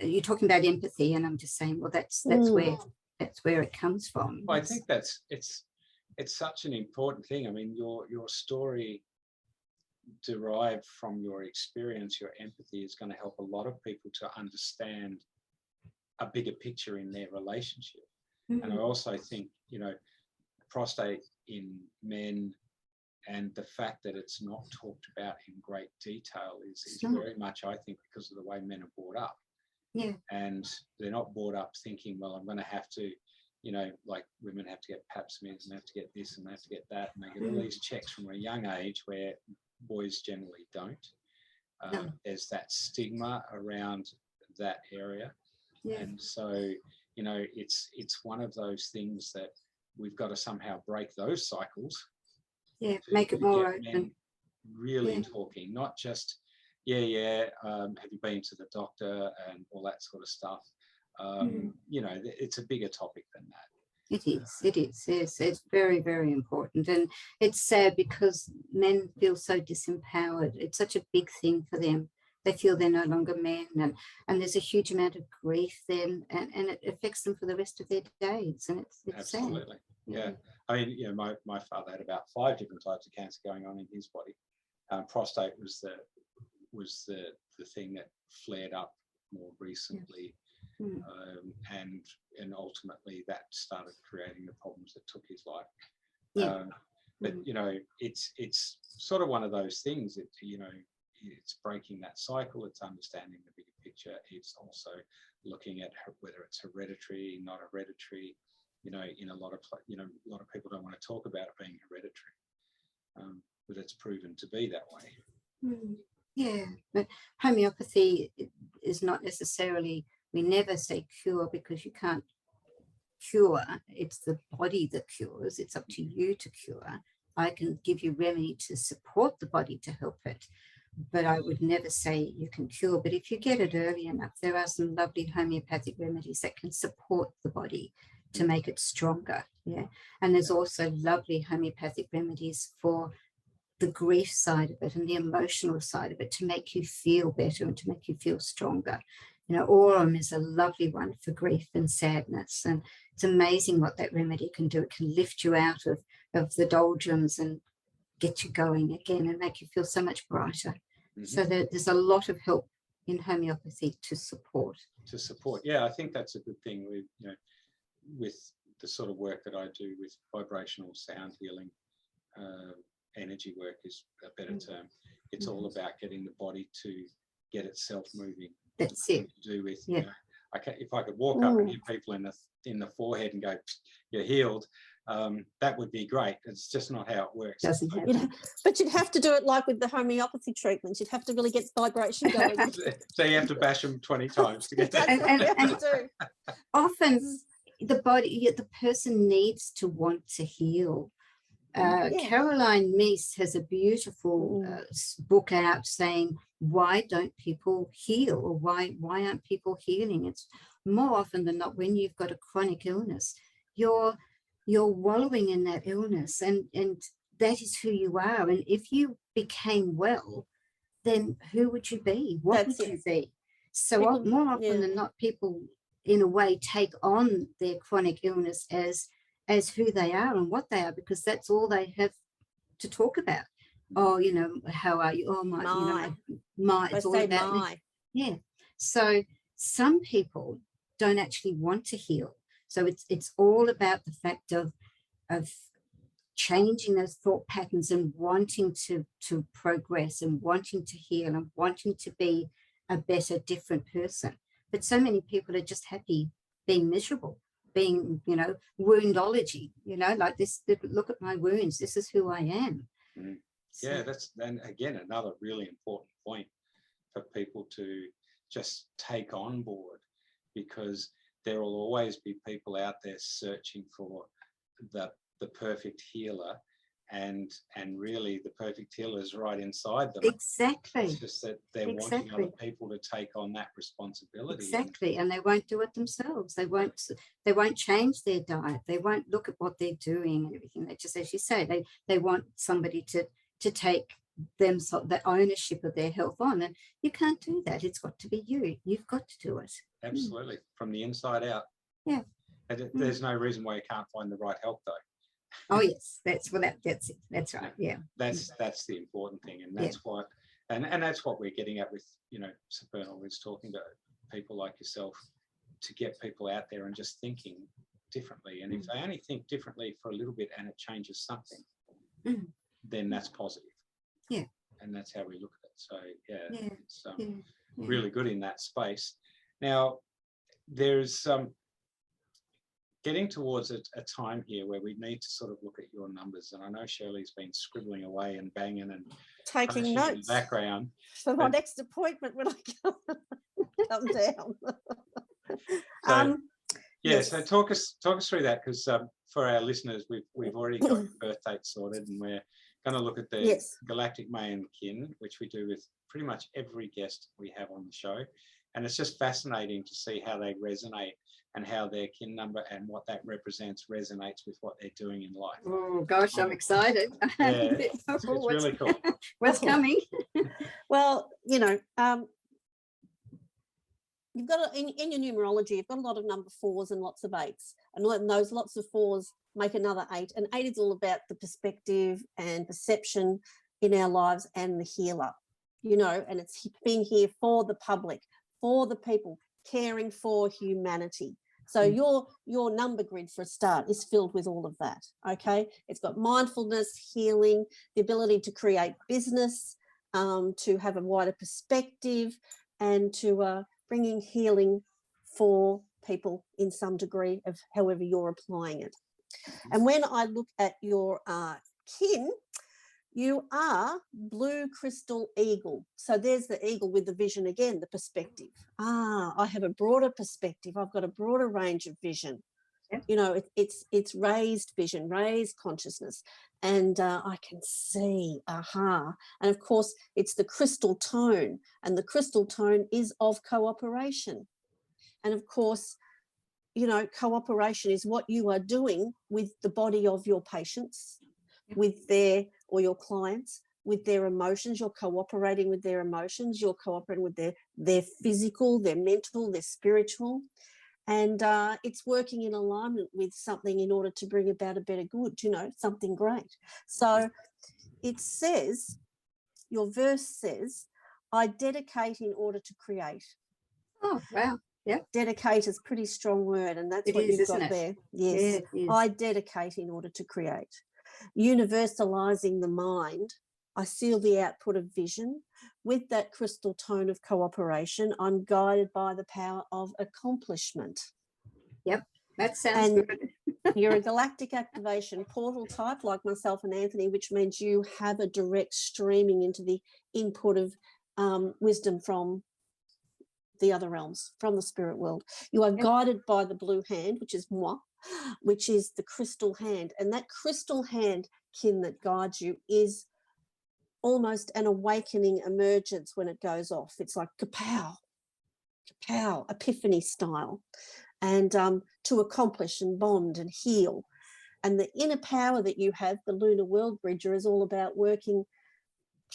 you're talking about empathy, and I'm just saying, well, that's where it comes from. Well, I think it's such an important thing. I mean, your story derived from your experience, your empathy is going to help a lot of people to understand a bigger picture in their relationship. And I also think, you know, prostate in men, and the fact that it's not talked about in great detail is very much, I think, because of the way men are brought up. Yeah. And they're not brought up thinking, well, I'm going to have to, you know, like women have to get pap smears and have to get this and they have to get that, and they get all these checks from a young age where boys generally don't. There's that stigma around that area. Yeah. And so, you know, it's one of those things that we've got to somehow break those cycles. Yeah, make it more open. Really talking, not just, have you been to the doctor and all that sort of stuff. You know, it's a bigger topic than that. It is. Yes, it's very, very important. And it's sad because men feel so disempowered. It's such a big thing for them. They feel they're no longer men, and there's a huge amount of grief then, and it affects them for the rest of their days. And it's absolutely sad. Yeah. I mean, you know, my father had about 5 different types of cancer going on in his body. Prostate was the thing that flared up more recently, and ultimately that started creating the problems that took his life. But you know, it's sort of one of those things that, you know, it's breaking that cycle. It's understanding the bigger picture. It's also looking at whether it's hereditary, not hereditary. You know, in a lot of people don't want to talk about it being hereditary, but it's proven to be that way. Yeah, but homeopathy is not necessarily We never say cure, because you can't cure. It's the body that cures. It's up to you to cure. I can give you remedy to support the body to help it, but I would never say you can cure. But if you get it early enough, there are some lovely homeopathic remedies that can support the body to make it stronger. Yeah. And there's also lovely homeopathic remedies for the grief side of it and the emotional side of it, to make you feel better and to make you feel stronger. You know, Aurum is a lovely one for grief and sadness, and it's amazing what that remedy can do. It can lift you out of the doldrums and get you going again and make you feel so much brighter. So there's a lot of help in homeopathy to support. Yeah, I think that's a good thing with, you know, with the sort of work that I do with vibrational sound healing. Energy work is a better term. It's all about getting the body to get itself moving. That's it. To do with, you know, if I could walk up and hit people in the forehead and go, "You're healed," that would be great. It's just not how it works. Doesn't happen. But you'd have to do it like with the homeopathy treatments. You'd have to really get vibration going. So you have to bash them 20 times to get that. And often the body, the person needs to want to heal. Caroline Meese has a beautiful book out saying, why don't people heal, or why aren't people healing? It's more often than not, when you've got a chronic illness, you're wallowing in that illness, and that is who you are. And if you became well, then who would you be? What would you be? So people, more often than not, people in a way take on their chronic illness as who they are and what they are, because that's all they have to talk about. Oh, you know, how are you? Oh, my. You know, my. It's all about my. Yeah. So some people don't actually want to heal. So it's all about the fact of changing those thought patterns and wanting to progress and wanting to heal and wanting to be a better, different person. But so many people are just happy being miserable, being, you know, woundology, you know, like this, look at my wounds, this is who I am. So, yeah, that's then again another really important point for people to just take on board, because there will always be people out there searching for the perfect healer, and really the perfect healer is right inside them. Exactly. It's just that they're wanting other people to take on that responsibility. Exactly. And they won't do it themselves. They won't change their diet. They won't look at what they're doing and everything. They just, as you say, they want somebody to take them the ownership of their health on, and you can't do that. It's got to be you. You've got to do it. Absolutely. From the inside out. Yeah. And there's no reason why you can't find the right help, though. Oh yes, that's it. That's right. Yeah. That's the important thing, and that's what and that's what we're getting at with, you know, Supernal, is talking to people like yourself to get people out there and just thinking differently. And if they only think differently for a little bit and it changes something, then that's positive. Yeah. And that's how we look at it. So it's really good in that space. Now, there's getting towards a time here where we need to sort of look at your numbers. And I know Shirley's been scribbling away and banging and taking notes in the background for my next appointment when I come down. So, so talk us through that, because for our listeners, we've already got the birth date sorted, and we're going to look at the galactic Mayan kin, which we do with pretty much every guest we have on the show. And it's just fascinating to see how they resonate and how their kin number and what that represents resonates with what they're doing in life. Oh gosh, I'm excited. Yeah, it's really cool. What's coming? Well, you know, you've got in your numerology, you've got a lot of number 4s and lots of 8s, and those lots of 4s make another 8, and 8 is all about the perspective and perception in our lives and the healer, you know, and it's being here for the public, for the people, caring for humanity. So your number grid, for a start, is filled with all of that. Okay, it's got mindfulness, healing, the ability to create business, to have a wider perspective, and to bringing healing for people in some degree of however you're applying it. And when I look at your kin, You are blue crystal eagle. So there's the eagle with the vision again, the perspective. I have a broader perspective. I've got a broader range of vision. Yep. You know, it's raised vision, raised consciousness, and I can see, and of course it's the crystal tone, and the crystal tone is of cooperation. And of course, you know, cooperation is what you are doing with the body of your patients, Yep. with their, or your clients, with their emotions. You're cooperating with their emotions, you're cooperating with their physical, their mental, their spiritual. And it's working in alignment with something in order to bring about a better good, you know, something great. So it says, your verse says, I dedicate in order to create. Oh, wow. Yeah. Dedicate is a pretty strong word, and that's It what is, you've got isn't it? there. Yes. Yeah, it is. I dedicate in order to create. Universalizing the mind, I seal the output of vision. With that crystal tone of cooperation, I'm guided by the power of accomplishment. Yep, that sounds And good. you're a galactic activation portal type like myself and Anthony, which means you have a direct streaming into the input of wisdom from the other realms, from the spirit world. You are guided by the blue hand, which is moi, which is the crystal hand. And that crystal hand, kin, that guides you is almost an awakening emergence when it goes off. It's like kapow, kapow, epiphany style. And to accomplish and bond and heal. And the inner power that you have, the lunar world bridger, is all about working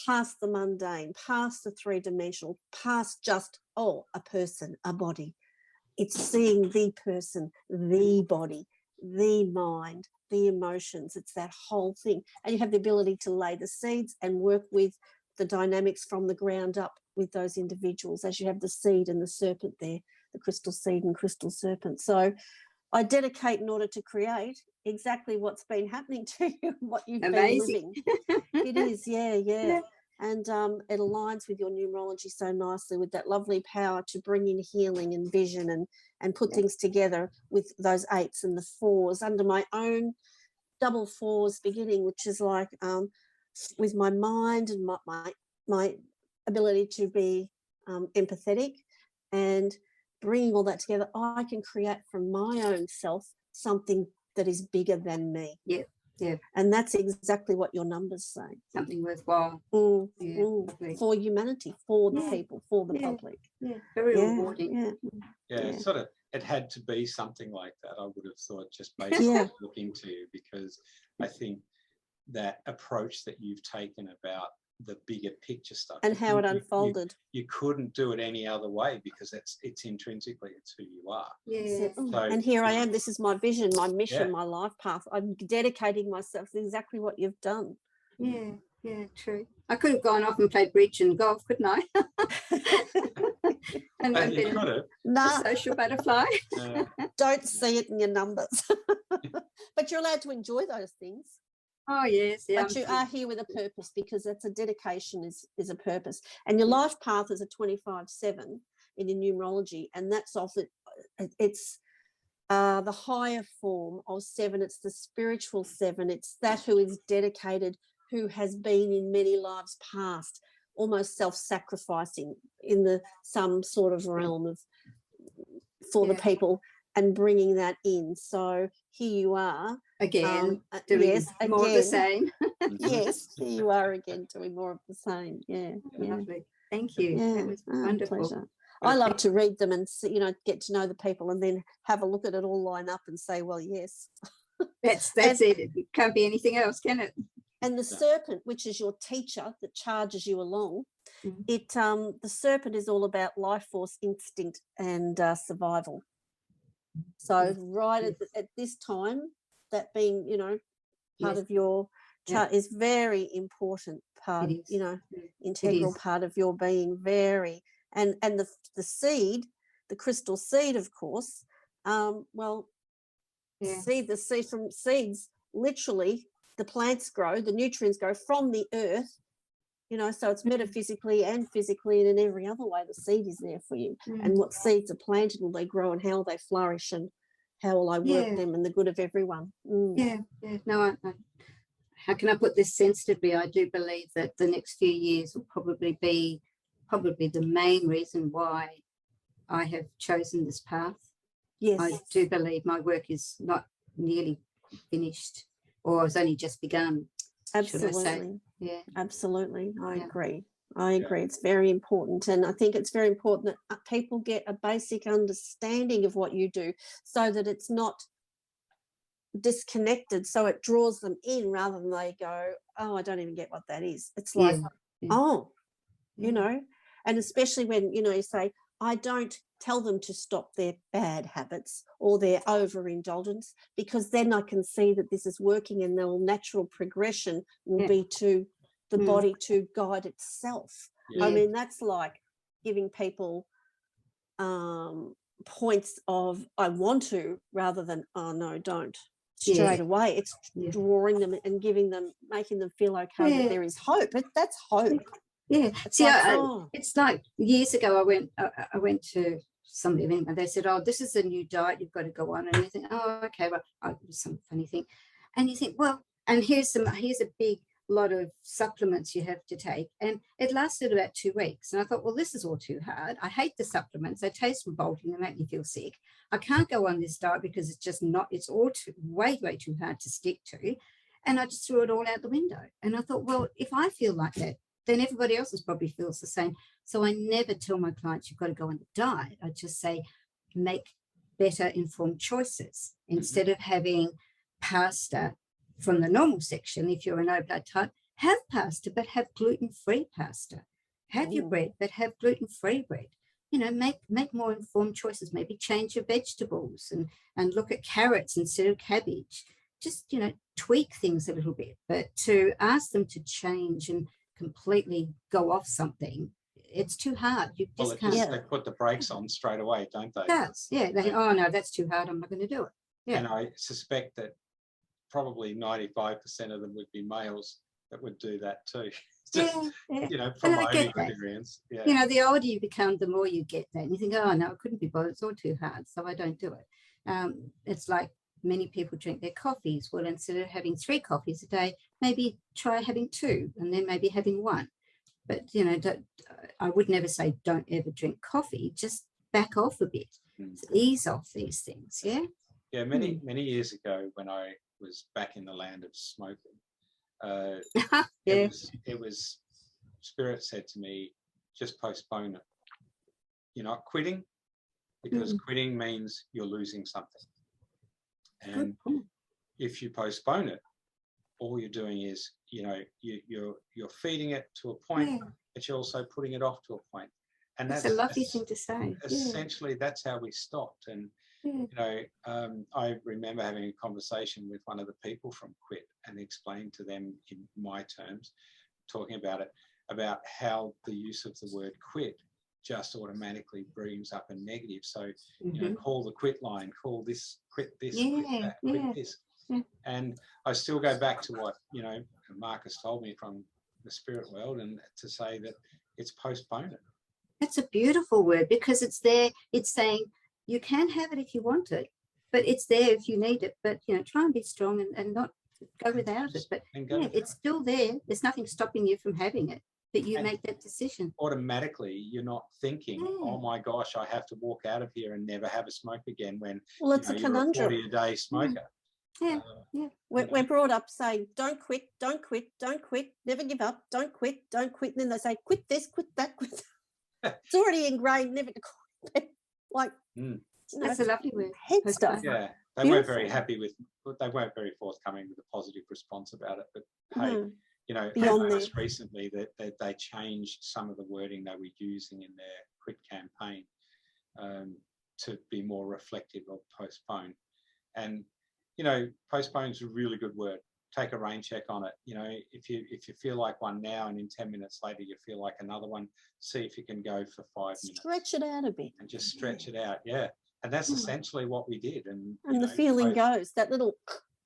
past the mundane, past the three-dimensional, past just, a person, a body. It's seeing the person, the body, the mind, the emotions. It's that whole thing. And you have the ability to lay the seeds and work with the dynamics from the ground up with those individuals, as you have the seed and the serpent there, the crystal seed and crystal serpent. So I dedicate in order to create exactly what's been happening to you, what you've been living. It is, yeah. And it aligns with your numerology so nicely, with that lovely power to bring in healing and vision and put things together with those 8s and the 4s under my own double 4s beginning, which is like with my mind and my ability to be empathetic and bringing all that together, I can create from my own self something that is bigger than me. Yeah. And that's exactly what your numbers say. Something worthwhile. For humanity, for the people, for the public. Yeah, very rewarding. Yeah, sort of, it had to be something like that, I would have thought, just based on looking to you, because I think that approach that you've taken about the bigger picture stuff and how it unfolded, you couldn't do it any other way, because it's intrinsically, it's who you are. So, and here I am. This is my vision, my mission, my life path. I'm dedicating myself to exactly what you've done. Yeah, true. I could have gone off and played bridge and golf, couldn't I? and You could have. Nah. A social butterfly. Don't see it in your numbers. But you're allowed to enjoy those things. Oh, yes. Yeah, but you are here with a purpose, because that's a dedication is a purpose. And your life path is a 25/7 in your numerology. And that's it's the higher form of 7. It's the spiritual 7. It's that who is dedicated, who has been in many lives past, almost self-sacrificing in some sort of realm of for the people, and bringing that in. So here you are again, doing more of the same. Yes, here you are again doing more of the same. Lovely. Thank you. That was wonderful. Pleasure. I love to read them and see, get to know the people, and then have a look at it all line up and say, well, yes. That's it. It can't be anything else, can it? And the serpent, which is your teacher that charges you along, the serpent is all about life force, instinct, and survival. So right at this time, that being, part of your chart is very important part, integral part of your being, very. And the seed, the crystal seed, of course, the seed from seeds, literally, the plants grow, the nutrients grow from the earth, so it's metaphysically and physically, and in every other way, the seed is there for you. And what seeds are planted, will they grow, and how will they flourish, and how will I work them in the good of everyone? No, I how can I put this sensitively? I do believe that the next few years will probably be the main reason why I have chosen this path. Yes. I do believe my work is not nearly finished, or has only just begun. Absolutely. Yeah. Absolutely. I Yeah. agree. I agree. It's very important. And I think it's very important that people get a basic understanding of what you do so that it's not disconnected. So it draws them in rather than they go, oh, I don't even get what that is. It's like, oh, you know, and especially when, you know, you say, I don't tell them to stop their bad habits or their overindulgence, because then I can see that this is working, and the natural progression will be to the body to guide itself. I mean, that's like giving people points of I want to, rather than, oh no, don't, straight away. It's drawing them and giving them, making them feel okay that there is hope. That's hope. Yeah. It's See, like, it's like years ago I went to some event and they said, oh, this is a new diet you've got to go on, and you think, oh, okay, well, some funny thing, and you think, well, and here's a big lot of supplements you have to take, and it lasted about 2 weeks, and I thought, well, this is all too hard. I hate the supplements. They taste revolting. They make me feel sick. I can't go on this diet because it's just not, it's all way too hard to stick to. And I just threw it all out the window. And I thought, well, if I feel like that, then everybody else probably feels the same. So I never tell my clients you've got to go on a diet. I just say, make better informed choices. Instead of having pasta from the normal section, if you're an low blood type, have pasta, but have gluten-free pasta. Have your bread, but have gluten-free bread. You know, make more informed choices. Maybe change your vegetables and look at carrots instead of cabbage. Just, you know, tweak things a little bit. But to ask them to change and completely go off something, it's too hard. You just can't. They put the brakes on straight away, don't they? Yes, yeah. They think, oh no, that's too hard, I'm not going to do it. Yeah. And I suspect that probably 95% of them would be males that would do that too. Just, you know, from my own experience. Yeah. You know, the older you become, the more you get that. And you think, oh no, it couldn't be bothered. It's all too hard, so I don't do it. It's like many people drink their coffees. Well, instead of having 3 coffees a day, maybe try having 2, and then maybe having 1. But, you know, I would never say don't ever drink coffee. Just back off a bit. Ease off these things, yeah? Yeah, many years ago when I was back in the land of smoking, it was Spirit said to me, just postpone it. You're not quitting, because quitting means you're losing something. And if you postpone it, all you're doing is, you know, you're feeding it to a point, but you're also putting it off to a point. And that's a lovely thing to say. Essentially, that's how we stopped. And you know, I remember having a conversation with one of the people from Quit and explaining to them in my terms, talking about it, about how the use of the word quit just automatically brings up a negative. So, you know, call the quit line, call this, quit this, quit that, quit this. And I still go back to what, you know, Marcus told me from the spirit world, and to say that it's postpone it. That's a beautiful word, because it's there. It's saying you can have it if you want it, but it's there if you need it. But, you know, try and be strong and not go without it. But yeah, it's still there. There's nothing stopping you from having it, but you make that decision. Automatically, you're not thinking, oh my gosh, I have to walk out of here and never have a smoke again, when well, it's a conundrum. You're a 40-a-day smoker. We're brought up saying, don't quit, don't quit, don't quit, never give up, don't quit, don't quit. And then they say, quit this, quit that, quit that. It's already ingrained, never to quit. Like, you know, that's a lovely word. Head stuff. Yeah, they weren't very happy with, they weren't very forthcoming with a positive response about it. But hey, you know, most recently that they changed some of the wording they were using in their Quit campaign to be more reflective of postpone. And you know, postpone is a really good word. Take a rain check on it. You know, if you feel like one now and in 10 minutes later you feel like another one, see if you can go for 5 minutes. Stretch it out a bit. And just stretch it out, yeah. And that's essentially what we did. And the feeling goes, that little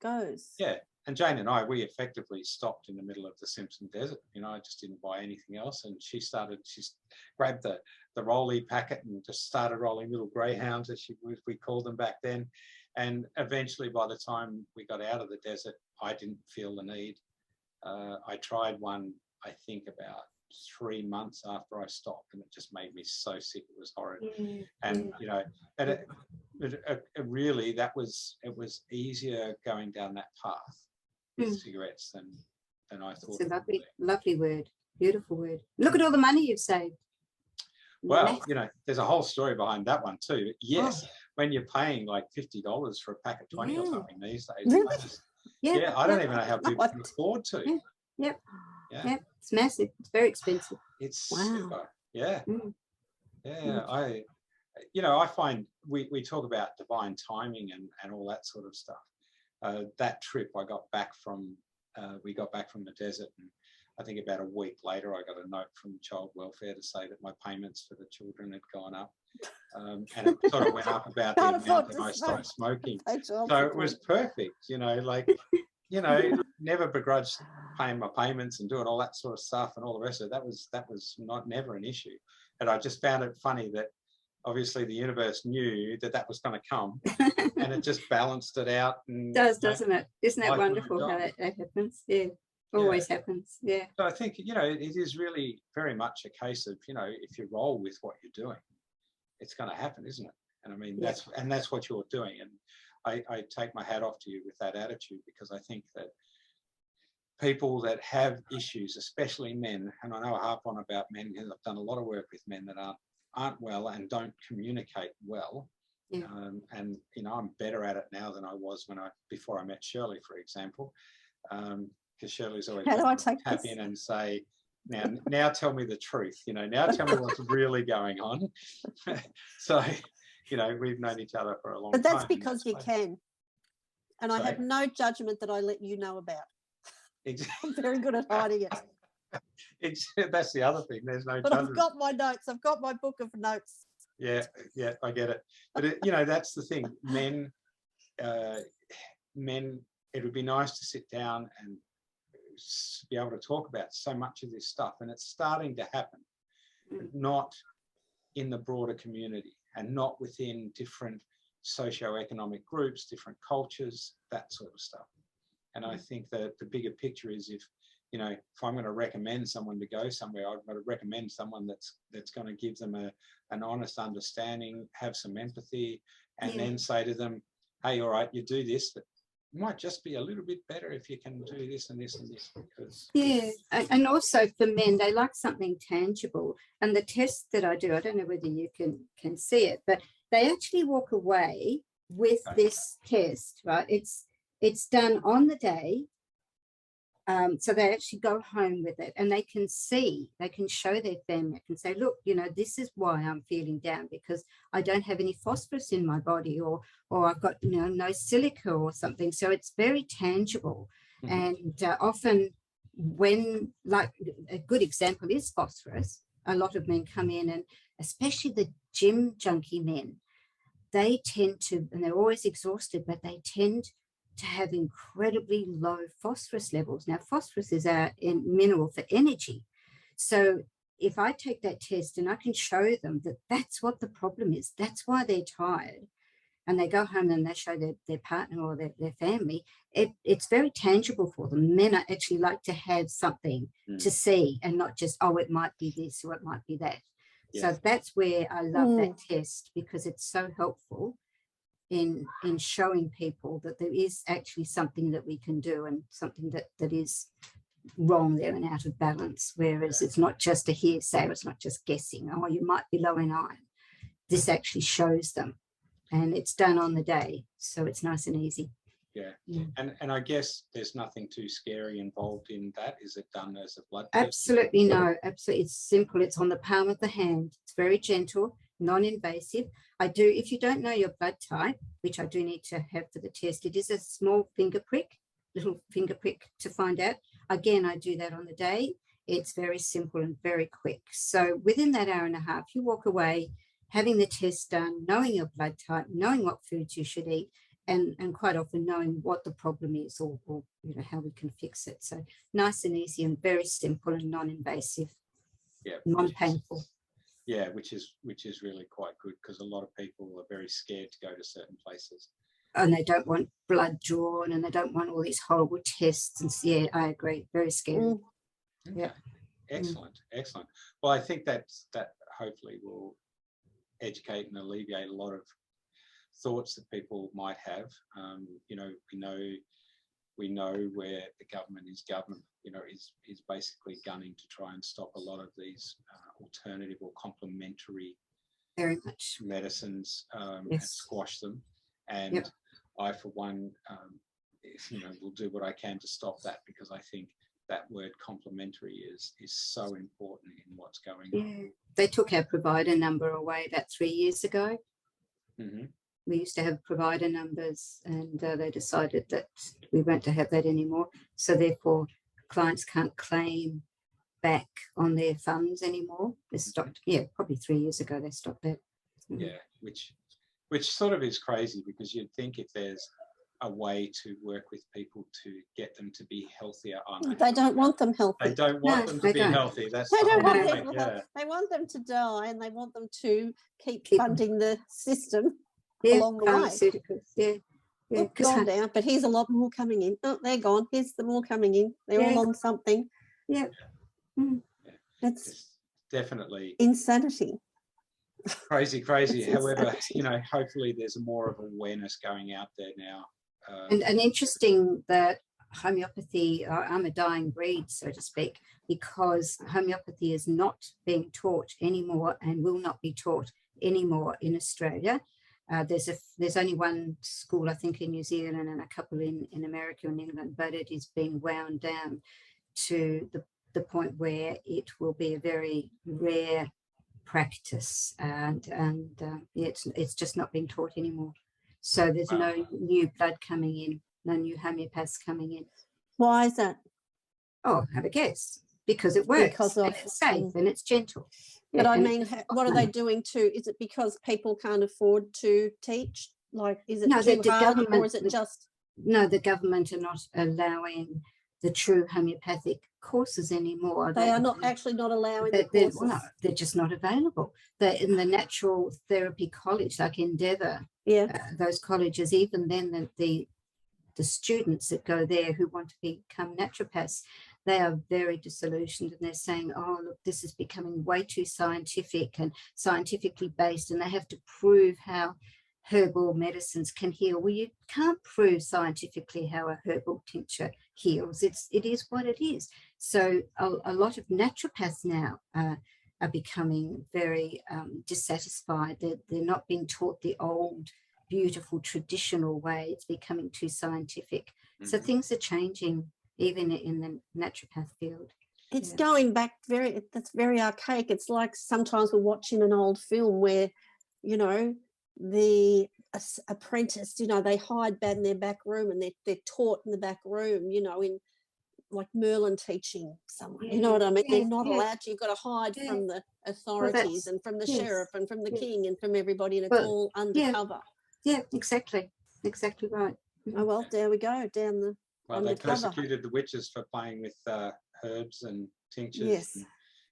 goes. Yeah. And Jane and I, we effectively stopped in the middle of the Simpson Desert. You know, I just didn't buy anything else. And she grabbed the rolly packet and just started rolling little greyhounds, as we called them back then. And eventually, by the time we got out of the desert, I didn't feel the need I tried one, I think about 3 months after I stopped, and it just made me so sick. It was horrid. And you know, and it really, it was easier going down that path with cigarettes than I thought. It's a lovely word, beautiful word. Look at all the money you've saved. Well, you know, there's a whole story behind that one too. Yes, when you're paying like $50 for a pack of 20 or something these days, I don't even know how people can afford to. Yep, it's massive. It's very expensive. It's super. Yeah. I find we talk about divine timing and all that sort of stuff. That trip I got back from, we got back from the desert, and I think about a week later I got a note from Child Welfare to say that my payments for the children had gone up. And it sort of went up about the amount that I stopped smoking. So it was perfect, you know, like, you know, never begrudged paying my payments and doing all that sort of stuff and all the rest of it. That was never an issue. And I just found it funny that obviously the universe knew that was going to come, and it just balanced it out. And, doesn't it? Isn't that wonderful how that happens? Yeah, always happens. Yeah. So I think, you know, it is really very much a case of, you know, if you roll with what you're doing, it's going to happen, isn't it? And I mean, that's what you're doing. And I take my hat off to you with that attitude, because I think that people that have issues, especially men, and I know I harp on about men because I've done a lot of work with men that aren't well and don't communicate well. And you know, I'm better at it now than I was before I met Shirley, for example, because Shirley's always tap in and say, now tell me the truth, you know, now tell me what's really going on. So, you know, we've known each other for a long time. But that's because you can. And I have no judgment that I let you know about. I'm very good at hiding it. That's the other thing. There's no but judgment. I've got my notes. I've got my book of notes. Yeah, I get it. But, you know, that's the thing. Men, it would be nice to sit down and be able to talk about so much of this stuff. And it's starting to happen, but not in the broader community and not within different socioeconomic groups, different cultures, that sort of stuff. And I think that the bigger picture is, if I'm going to recommend someone to go somewhere, I've got to recommend someone that's going to give them an honest understanding, have some empathy, and then say to them, hey, all right, you do this, but it might just be a little bit better if you can do this and this and this. Because and also for men, they like something tangible. And the tests that I do, I don't know whether you can see it, but they actually walk away with this test, right? It's done on the day. So they actually go home with it, and they can show their family, can say, look, you know, this is why I'm feeling down, because I don't have any phosphorus in my body, or I've got, you know, no silica or something. So it's very tangible. And often when, like, a good example is phosphorus, a lot of men come in, and especially the gym junkie men, they tend to, and they're always exhausted, but they tend to have incredibly low phosphorus levels. Now, phosphorus is our mineral for energy. So if I take that test and I can show them that that's what the problem is, that's why they're tired, and they go home and they show their partner or their family, it's very tangible for them. Men actually like to have something to see, and not just, oh, it might be this or it might be that. So that's where I love that test, because it's so helpful in showing people that there is actually something that we can do, and something that is wrong there and out of balance, whereas it's not just a hearsay, it's not just guessing, oh, you might be low in iron. This actually shows them, and it's done on the day, so it's nice and easy. And I guess there's nothing too scary involved in that. Is it done as a blood test? Absolutely no, absolutely. It's simple. It's on the palm of the hand. It's very gentle, non-invasive. I do, if you don't know your blood type, which I do need to have for the test, it is a small finger prick, little finger prick to find out. Again, I do that on the day. It's very simple and very quick. So within that hour and a half, you walk away having the test done, knowing your blood type, knowing what foods you should eat, and quite often knowing what the problem is, or you know, how we can fix it. So nice and easy and very simple and non-invasive, non-painful. Which is really quite good, because a lot of people are very scared to go to certain places. and they don't want blood drawn, and they don't want all these horrible tests. And yeah, I agree, very scary. Okay. Yeah. Excellent, excellent. Well, I think that hopefully will educate and alleviate a lot of thoughts that people might have. You know, we know where the government is basically gunning to try and stop a lot of these alternative or complementary Very much medicines and yes. squash them. And Yep. I, for one, will do what I can to stop that, because I think that word complementary is so important in what's going on. They took our provider number away about 3 years ago. Mm-hmm. We used to have provider numbers, and they decided that we weren't to have that anymore. So therefore, clients can't claim back on their funds anymore. They stopped. Yeah, probably 3 years ago they stopped that. Yeah, which sort of is crazy, because you'd think if there's a way to work with people to get them to be healthier, They don't want them healthy. They don't want them to be healthy. That's They don't want point. people Yeah. healthy. They want them to die, and they want them to keep funding the system along the way. Yeah. Look, gone down, but here's a lot more coming in. Oh, they're gone. Here's the more coming in. They're all on something. Yeah. That's it's definitely insanity. Crazy. However, hopefully there's more of awareness going out there now. And interesting that homeopathy, I'm a dying breed, so to speak, because homeopathy is not being taught anymore and will not be taught anymore in Australia. There's only one school, I think, in New Zealand, and a couple in America and England, but it is being wound down to the point where it will be a very rare practice, and it's just not being taught anymore. So there's no new blood coming in, no new homeopaths coming in. Why is that? Oh, have a guess. Because it works, and it's safe and it's gentle. But I mean, what are they doing too? Is it because people can't afford to teach? Like, is it too hard, or is it just? No, the government are not allowing the true homeopathic courses anymore. They are not allowing the courses. They're just not available. They're in the natural therapy college, like Endeavour. Those colleges, even then, the students that go there who want to become naturopaths, they are very disillusioned, and they're saying, oh, look, this is becoming way too scientific and scientifically based, and they have to prove how herbal medicines can heal. Well, you can't prove scientifically how a herbal tincture heals. It is what it is. So a lot of naturopaths now are becoming very dissatisfied. They're not being taught the old, beautiful, traditional way. It's becoming too scientific. So things are changing, even in the naturopath field. It's going back that's very archaic. It's like sometimes we're watching an old film where, the apprentice, they hide in their back room, and they're taught in the back room, in like Merlin teaching someone. You know what I mean? They're not allowed to. You've got to hide from the authorities and from the sheriff and from the king and from everybody, and it's all undercover. Yeah, exactly right. Oh, well, there we go, down the they persecuted the witches for playing with herbs and tinctures,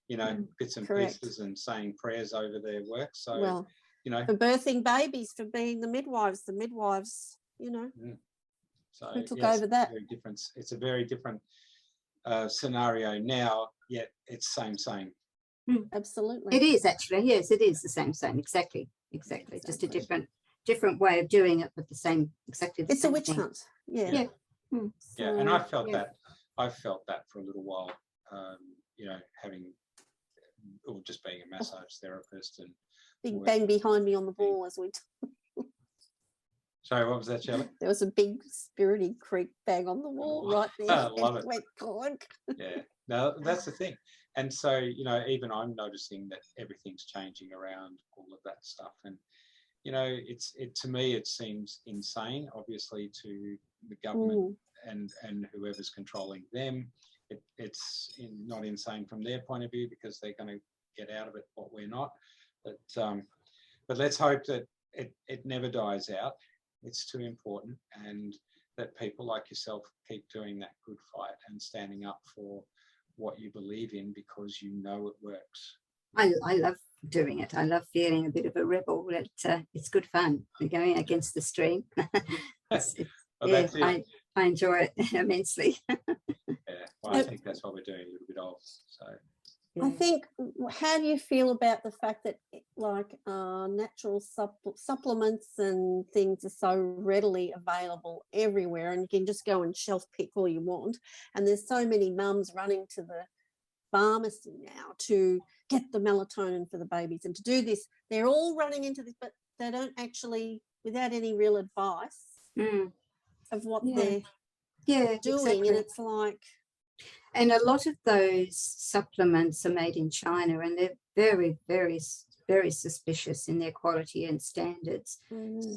and, bits and pieces, and saying prayers over their work. So, for birthing babies, for being the midwives, So who took over that? It's a very different scenario now, yet it's same. Absolutely. It is actually, yes, it is the same. Exactly. Just a different way of doing it, but exactly the same. It's a witch hunt. Yeah. And I felt that for a little while, having, or just being a massage therapist, and big bang behind me on the wall as we Sorry, what was that, Shirley? There was a big spirity creak bang on the wall right there. I love it. Went clunk. Yeah, no, that's the thing. And so, even I'm noticing that everything's changing around all of that stuff. And, to me, it seems insane, obviously, to the government and whoever's controlling them. It's not insane from their point of view, because they're going to get out of it what we're not. But let's hope that it never dies out. It's too important, and that people like yourself keep doing that good fight and standing up for what you believe in, because it works. I love doing it. I love feeling a bit of a rebel. It's good fun. We're going against the stream. Well, that's it. I enjoy it immensely. Yeah, well, I think that's what we're doing a little bit of. So I think, how do you feel about the fact that like natural supplements and things are so readily available everywhere, and you can just go and shelf pick all you want, and there's so many mums running to the pharmacy now to get the melatonin for the babies and to do this. They're all running into this, but they don't actually, without any real advice of what they're doing. Exactly. And it's like, and a lot of those supplements are made in China, and they're very, very, very suspicious in their quality and standards.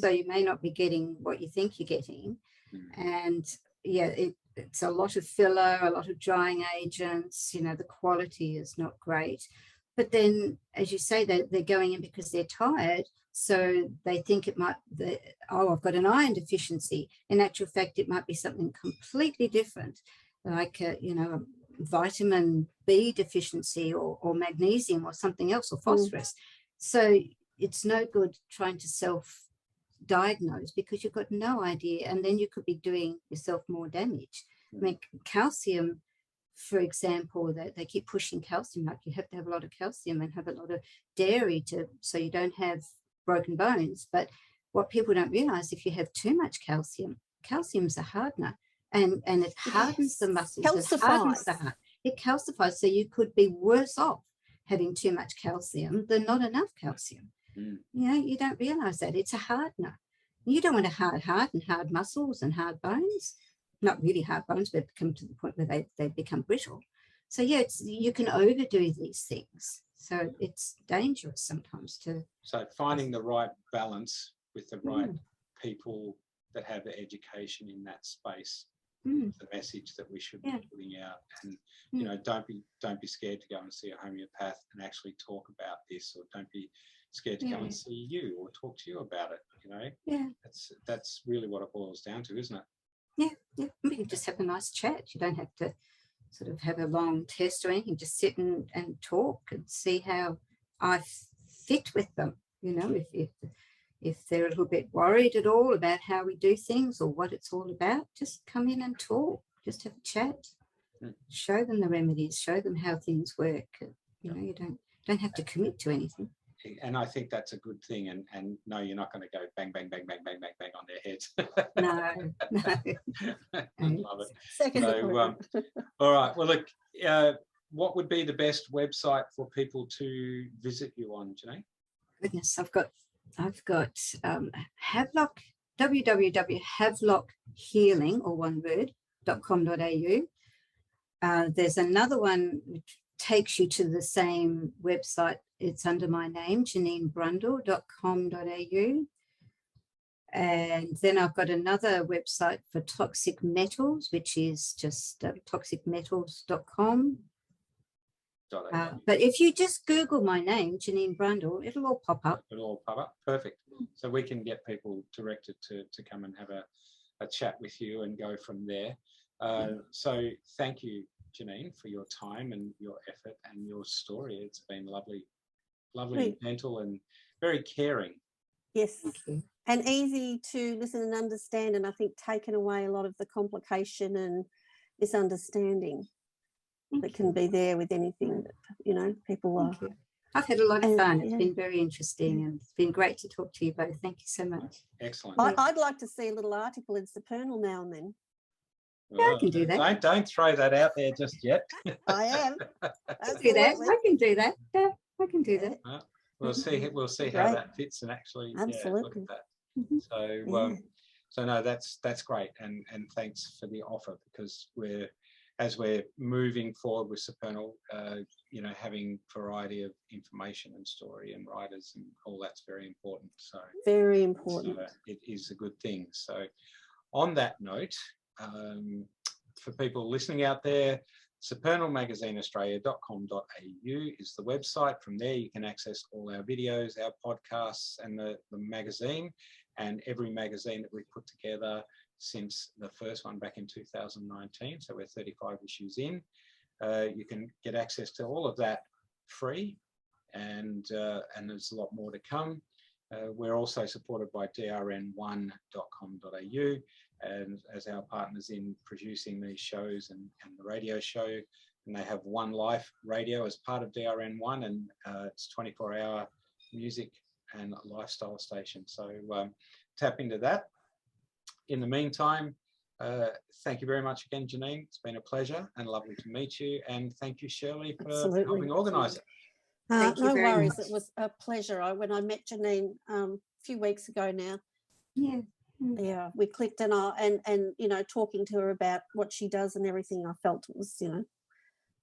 So you may not be getting what you think you're getting. And yeah, it's a lot of filler, a lot of drying agents, you know, the quality is not great. But then, as you say, they're going in because they're tired. So they think it might, I've got an iron deficiency. In actual fact, it might be something completely different, like, you know, a vitamin B deficiency or magnesium or something else, or phosphorus. So it's no good trying to self-diagnose because you've got no idea, and then you could be doing yourself more damage. I mean, calcium, for example, they keep pushing calcium, like you have to have a lot of calcium and have a lot of dairy so you don't have broken bones. But what people don't realize, if you have too much calcium's a hardener, and it hardens the muscles, it hardens the heart, it calcifies. So you could be worse off having too much calcium than not enough calcium. You know, you don't realize that it's a hardener. You don't want a hard heart and hard muscles and hard bones. Not really hard bones, but come to the point where they become brittle. So yeah, you can overdo these things. So it's dangerous sometimes to. So finding the right balance with the right people that have the education in that space, the message that we should be putting out. And you know, don't be scared to go and see a homeopath and actually talk about this, or don't be scared to go and see you or talk to you about it. You know, that's really what it boils down to, isn't it? Yeah. We can just have a nice chat. You don't have to sort of have a long test or anything. Just sit and talk and see how I fit with them. You know, if they're a little bit worried at all about how we do things or what it's all about, just come in and talk. Just have a chat. Show them the remedies. Show them how things work. You know, you don't have to commit to anything. And I think that's a good thing. And no, you're not going to go bang, bang, bang, bang, bang, bang, bang on their heads. No. I love it. So, all right. Well, look, what would be the best website for people to visit you on, Janine? Goodness, I've got Havelock, www.havelockhealing, or one word, .com.au. There's another one which takes you to the same website. It's under my name, JanineBrundle.com.au. And then I've got another website for toxic metals, which is just toxicmetals.com. But if you just Google my name, Janine Brundle, it'll all pop up. It'll all pop up. Perfect. So we can get people directed to come and have a chat with you and go from there. So thank you, Janine, for your time and your effort and your story. It's been lovely and gentle and very caring. Yes, and easy to listen and understand, and I think taken away a lot of the complication and misunderstanding that can be there with anything that, you know, people are. I've had a lot of fun. It's been very interesting, and it's been great to talk to you both. Thank you so much. Excellent. I'd like to see a little article in Supernal now and then. Yeah, I can do that. Don't throw that out there just yet. I am. I'll do that. I can do that. Yeah, I can do that. We'll see how that fits and actually look at that. So no, that's great, and thanks for the offer, because as we're moving forward with Supernal, you know, having variety of information and story and writers and all that's very important. So very important. So it is a good thing. So on that note, for people listening out there, supernalmagazineaustralia.com.au is the website. From there you can access all our videos, our podcasts, and the magazine, and every magazine that we've put together since the first one back in 2019. So we're 35 issues in. You can get access to all of that free and there's a lot more to come. We're also supported by drn1.com.au, and as our partners in producing these shows and the radio show. And they have One Life Radio as part of DRN1, and it's 24-hour music and lifestyle station. So tap into that. In the meantime, thank you very much again, Janine. It's been a pleasure and lovely to meet you. And thank you, Shirley, for helping organise it. No worries. Much. It was a pleasure. When I met Janine a few weeks ago now, yeah, we clicked, and you know, talking to her about what she does and everything, I felt it was, you know,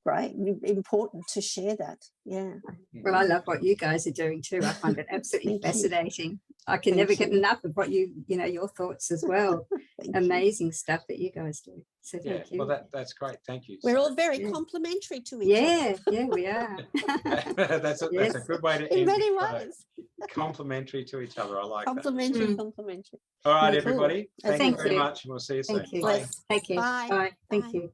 great, important to share that. Yeah. Well, I love what you guys are doing too. I find it absolutely fascinating. I can never get enough of what you know, your thoughts as well. Amazing stuff that you guys do. So thank you. Well, that's great. Thank you. We're all very complimentary to each other. Yeah, we are. That's a good way to in many ways. Complimentary to each other. I like complimentary. that. Complimentary. All right, everybody. Thank you very much, and we'll see you soon. Thank you. Bye. Thank you. Bye. Bye. Thank you.